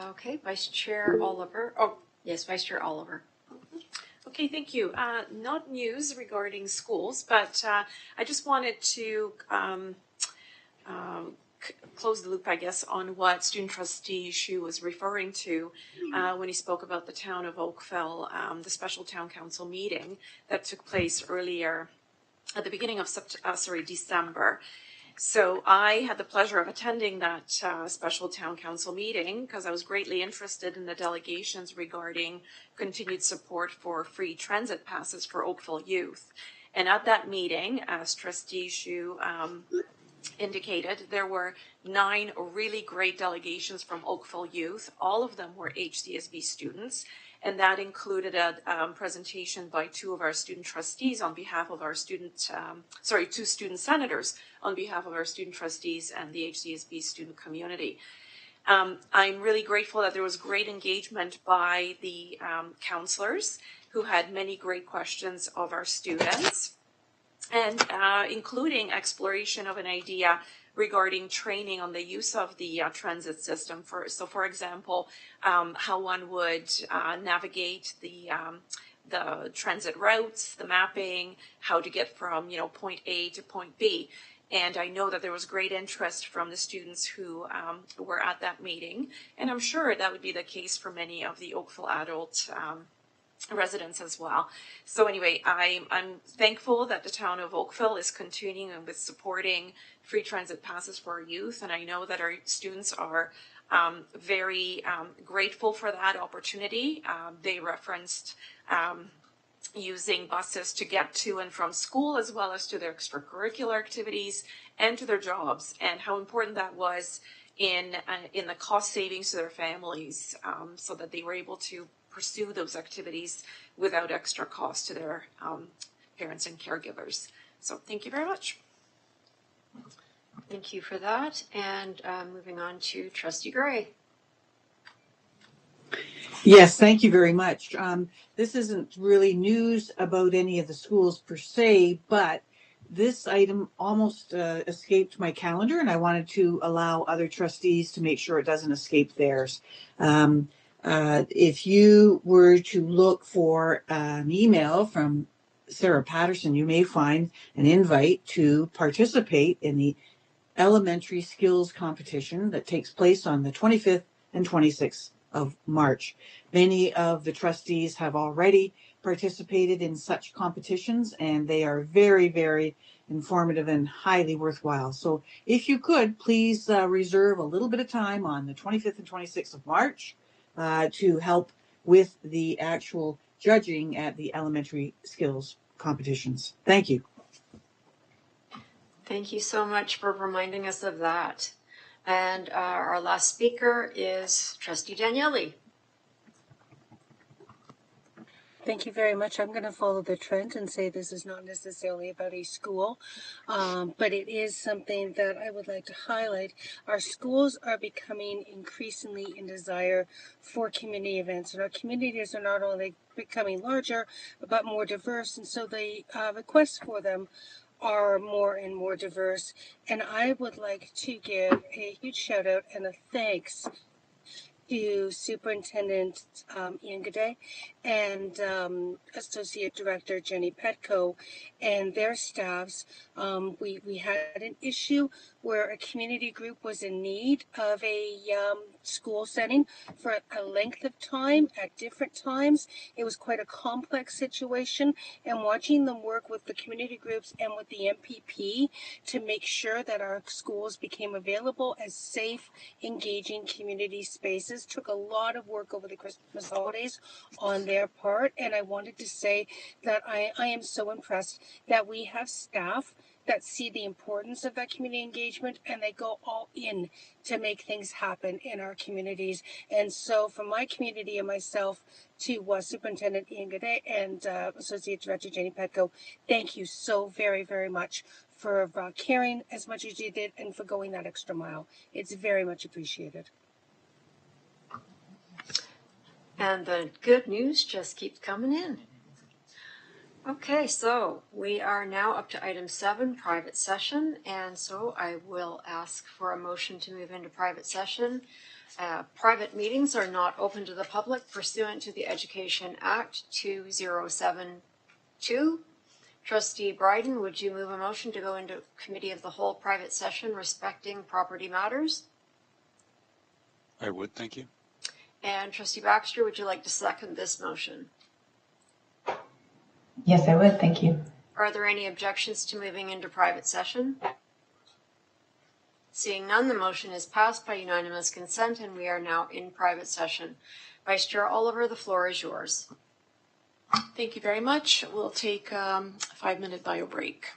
Okay, Vice Chair Oliver. Oh, yes, Vice Chair Oliver. Okay, thank you. Not news regarding schools, but I just wanted to close the loop, I guess, on what Student Trustee Shu was referring to when he spoke about the town of Oakville, the special town council meeting that took place earlier at the beginning of December. So I had the pleasure of attending that special town council meeting because I was greatly interested in the delegations regarding continued support for free transit passes for Oakville youth. And at that meeting, as Trustee Shu indicated, there were 9 really great delegations from Oakville youth. All of them were HDSB students. And that included a presentation by 2 of our student trustees on behalf of our 2 student senators on behalf of our student trustees and the HDSB student community. I'm really grateful that there was great engagement by the counselors who had many great questions of our students, and including exploration of an idea regarding training on the use of the transit system. For example, how one would navigate the transit routes, the mapping, how to get from point A to point B. And I know that there was great interest from the students who were at that meeting, and I'm sure that would be the case for many of the Oakville adult residents as well. So anyway, I'm thankful that the town of Oakville is continuing with supporting free transit passes for our youth, and I know that our students are very grateful for that opportunity. They referenced using buses to get to and from school, as well as to their extracurricular activities and to their jobs, and how important that was in the cost savings to their families, so that they were able to pursue those activities without extra cost to their parents and caregivers. So thank you very much. Thank you for that. And moving on to Trustee Gray. Yes, thank you very much. This isn't really news about any of the schools per se, but this item almost escaped my calendar, and I wanted to allow other trustees to make sure it doesn't escape theirs. If you were to look for an email from Sarah Patterson, you may find an invite to participate in the elementary skills competition that takes place on the 25th and 26th of March. Many of the trustees have already participated in such competitions, and they are very, very informative and highly worthwhile. So if you could, please reserve a little bit of time on the 25th and 26th of March to help with the actual judging at the elementary skills competitions. Thank you. Thank you so much for reminding us of that. And our last speaker is Trustee Daniele. Thank you very much. I'm going to follow the trend and say this is not necessarily about a school, but it is something that I would like to highlight. Our schools are becoming increasingly in desire for community events, and our communities are not only becoming larger, but more diverse, and so the requests for them are more and more diverse. And I would like to give a huge shout out and a thanks to Superintendent Ian Gaudet and Associate Director Jenny Petco and their staffs. We had an issue where a community group was in need of a school setting for a length of time at different times. It was quite a complex situation, and watching them work with the community groups and with the MPP to make sure that our schools became available as safe, engaging community spaces took a lot of work over the Christmas holidays on their part. And I wanted to say that I am so impressed that we have staff that see the importance of that community engagement, and they go all in to make things happen in our communities. And so from my community and myself to Superintendent Ian Gaudet and Associate Director Jenny Petco, thank you so very, very much for caring as much as you did and for going that extra mile. It's very much appreciated. And the good news just keeps coming in. Okay, so we are now up to item 7, private session. And so I will ask for a motion to move into private session. Private meetings are not open to the public pursuant to the Education Act 2072. Trustee Bryden, would you move a motion to go into committee of the whole private session respecting property matters? I would, thank you. And Trustee Baxter, would you like to second this motion? Yes, I would. Thank you. Are there any objections to moving into private session? Seeing none, the motion is passed by unanimous consent, and we are now in private session. Vice Chair Oliver, the floor is yours. Thank you very much. We'll take a 5-minute bio break.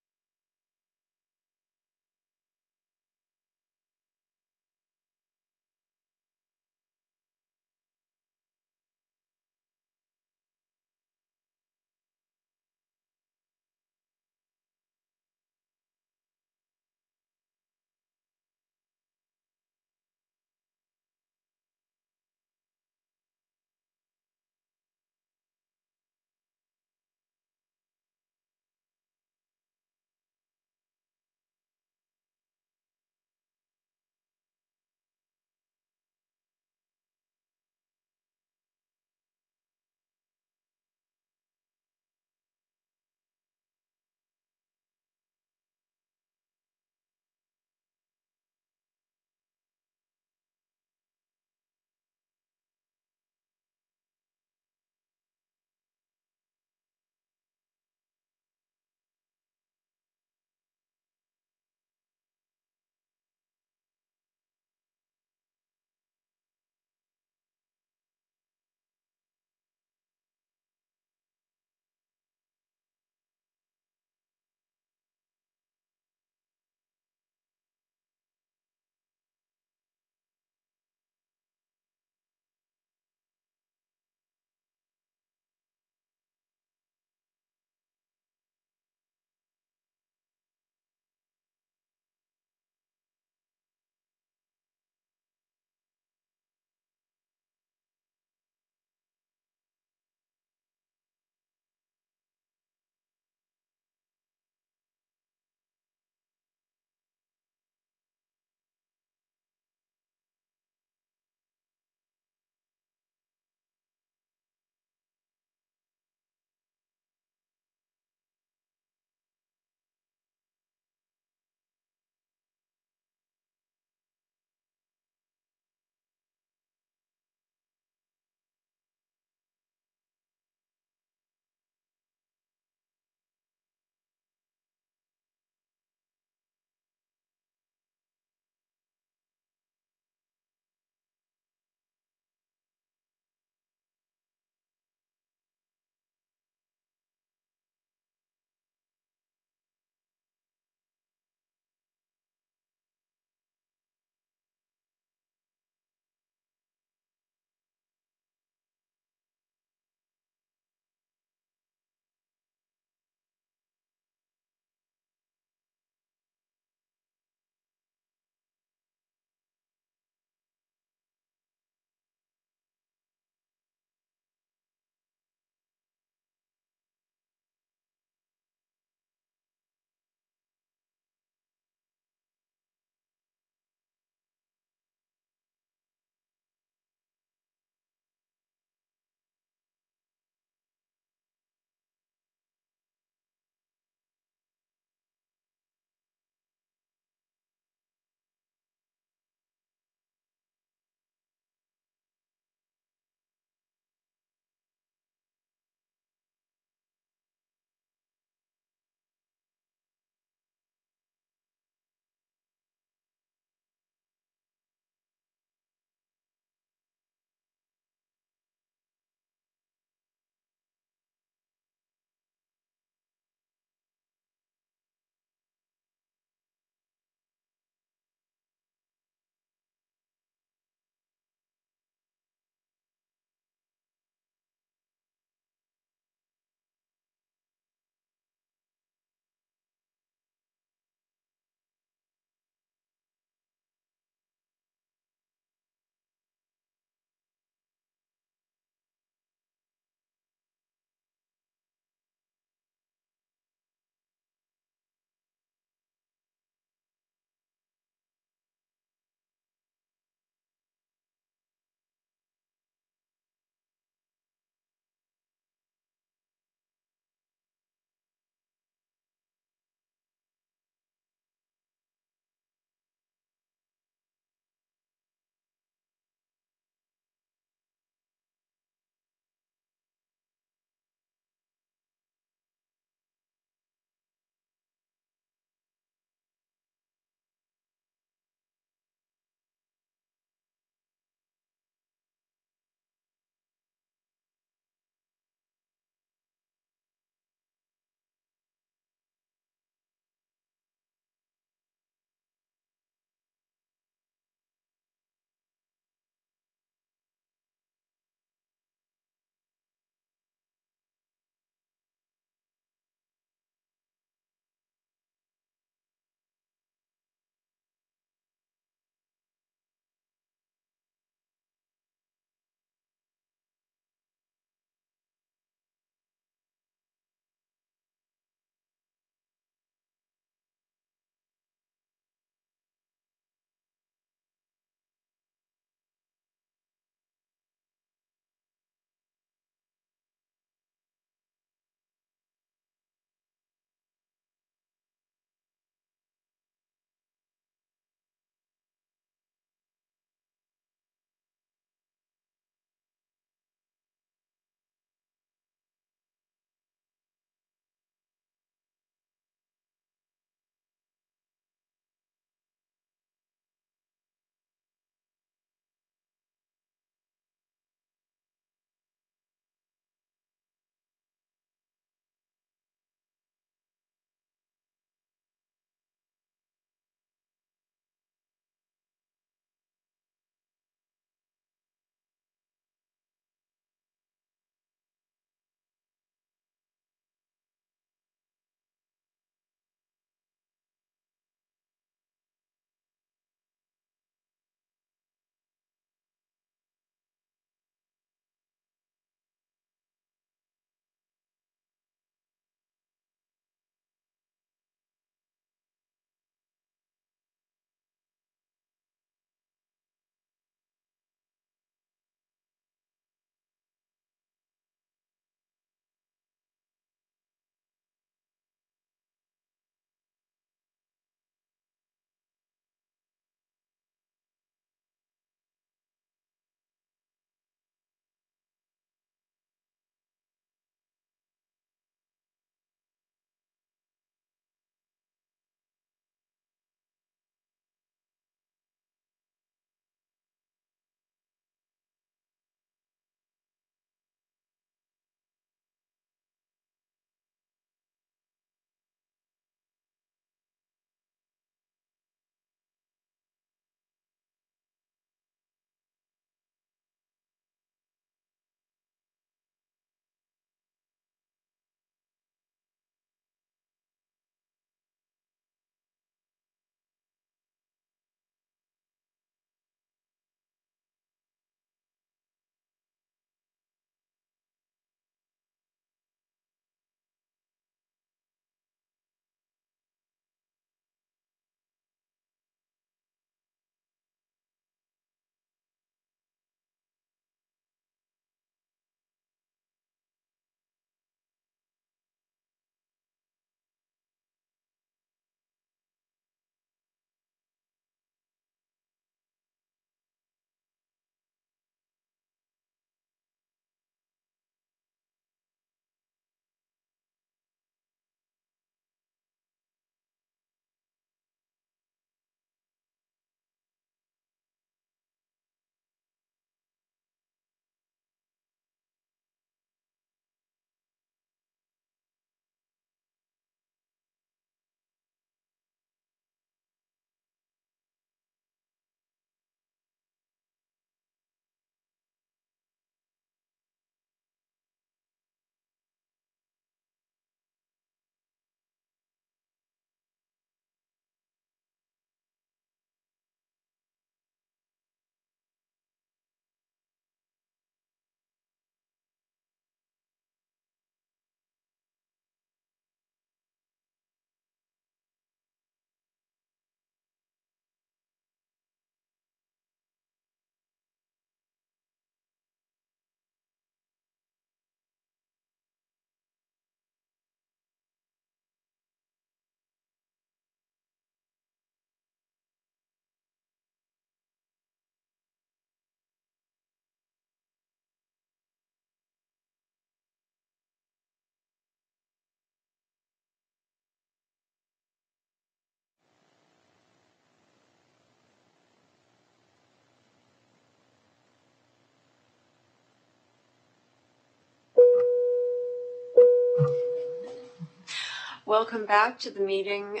Welcome back to the meeting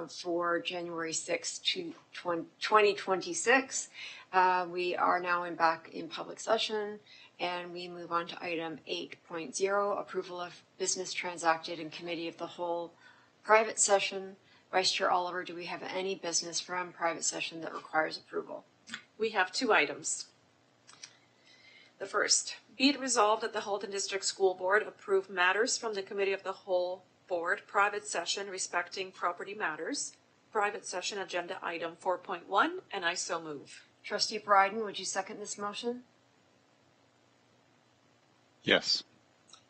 for January 6th, 2026. We are now back in public session, and we move on to item 8.0, approval of business transacted in committee of the whole private session. Vice Chair Oliver, do we have any business from private session that requires approval? We have 2 items. The first, be it resolved that the Halton District School Board approve matters from the Committee of the Whole Board private session respecting property matters, private session agenda item 4.1, and I so move. Trustee Bryden, would you second this motion? Yes.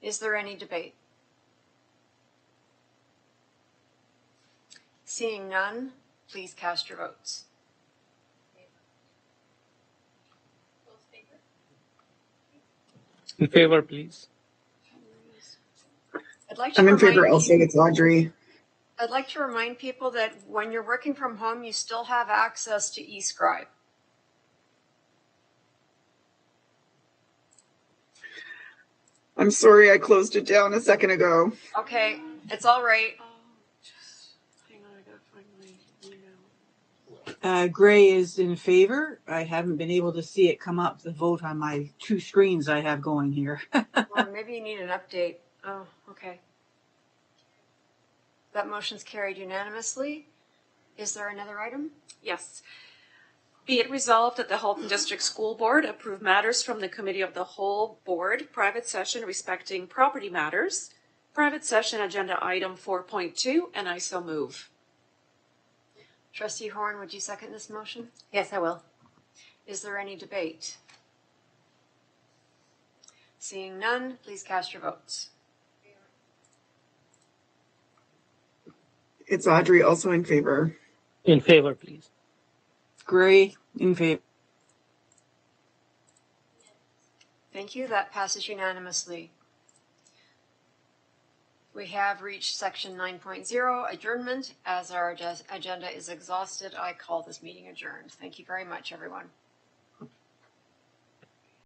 Is there any debate? Seeing none, please cast your votes. In favor, please. I'm in favor also. It's Audrey. I'd like to remind people that when you're working from home, you still have access to eScribe. I'm sorry, I closed it down a second ago. Okay, it's all right. Hang on, I gotta find my email. Gray is in favor. I haven't been able to see it come up, the vote on my 2 screens I have going here. Well, maybe you need an update. Oh, okay. That motion's carried unanimously. Is there another item? Yes. Be it resolved that the Halton District School Board approve matters from the Committee of the Whole Board private session respecting property matters, private session agenda item 4.2, and I so move. Trustee Horn, would you second this motion? Yes, I will. Is there any debate? Seeing none, please cast your votes. It's Audrey also in favor. In favor, please. Gray in favor. Thank you. That passes unanimously. We have reached section 9.0, adjournment. As our agenda is exhausted, I call this meeting adjourned. Thank you very much, everyone.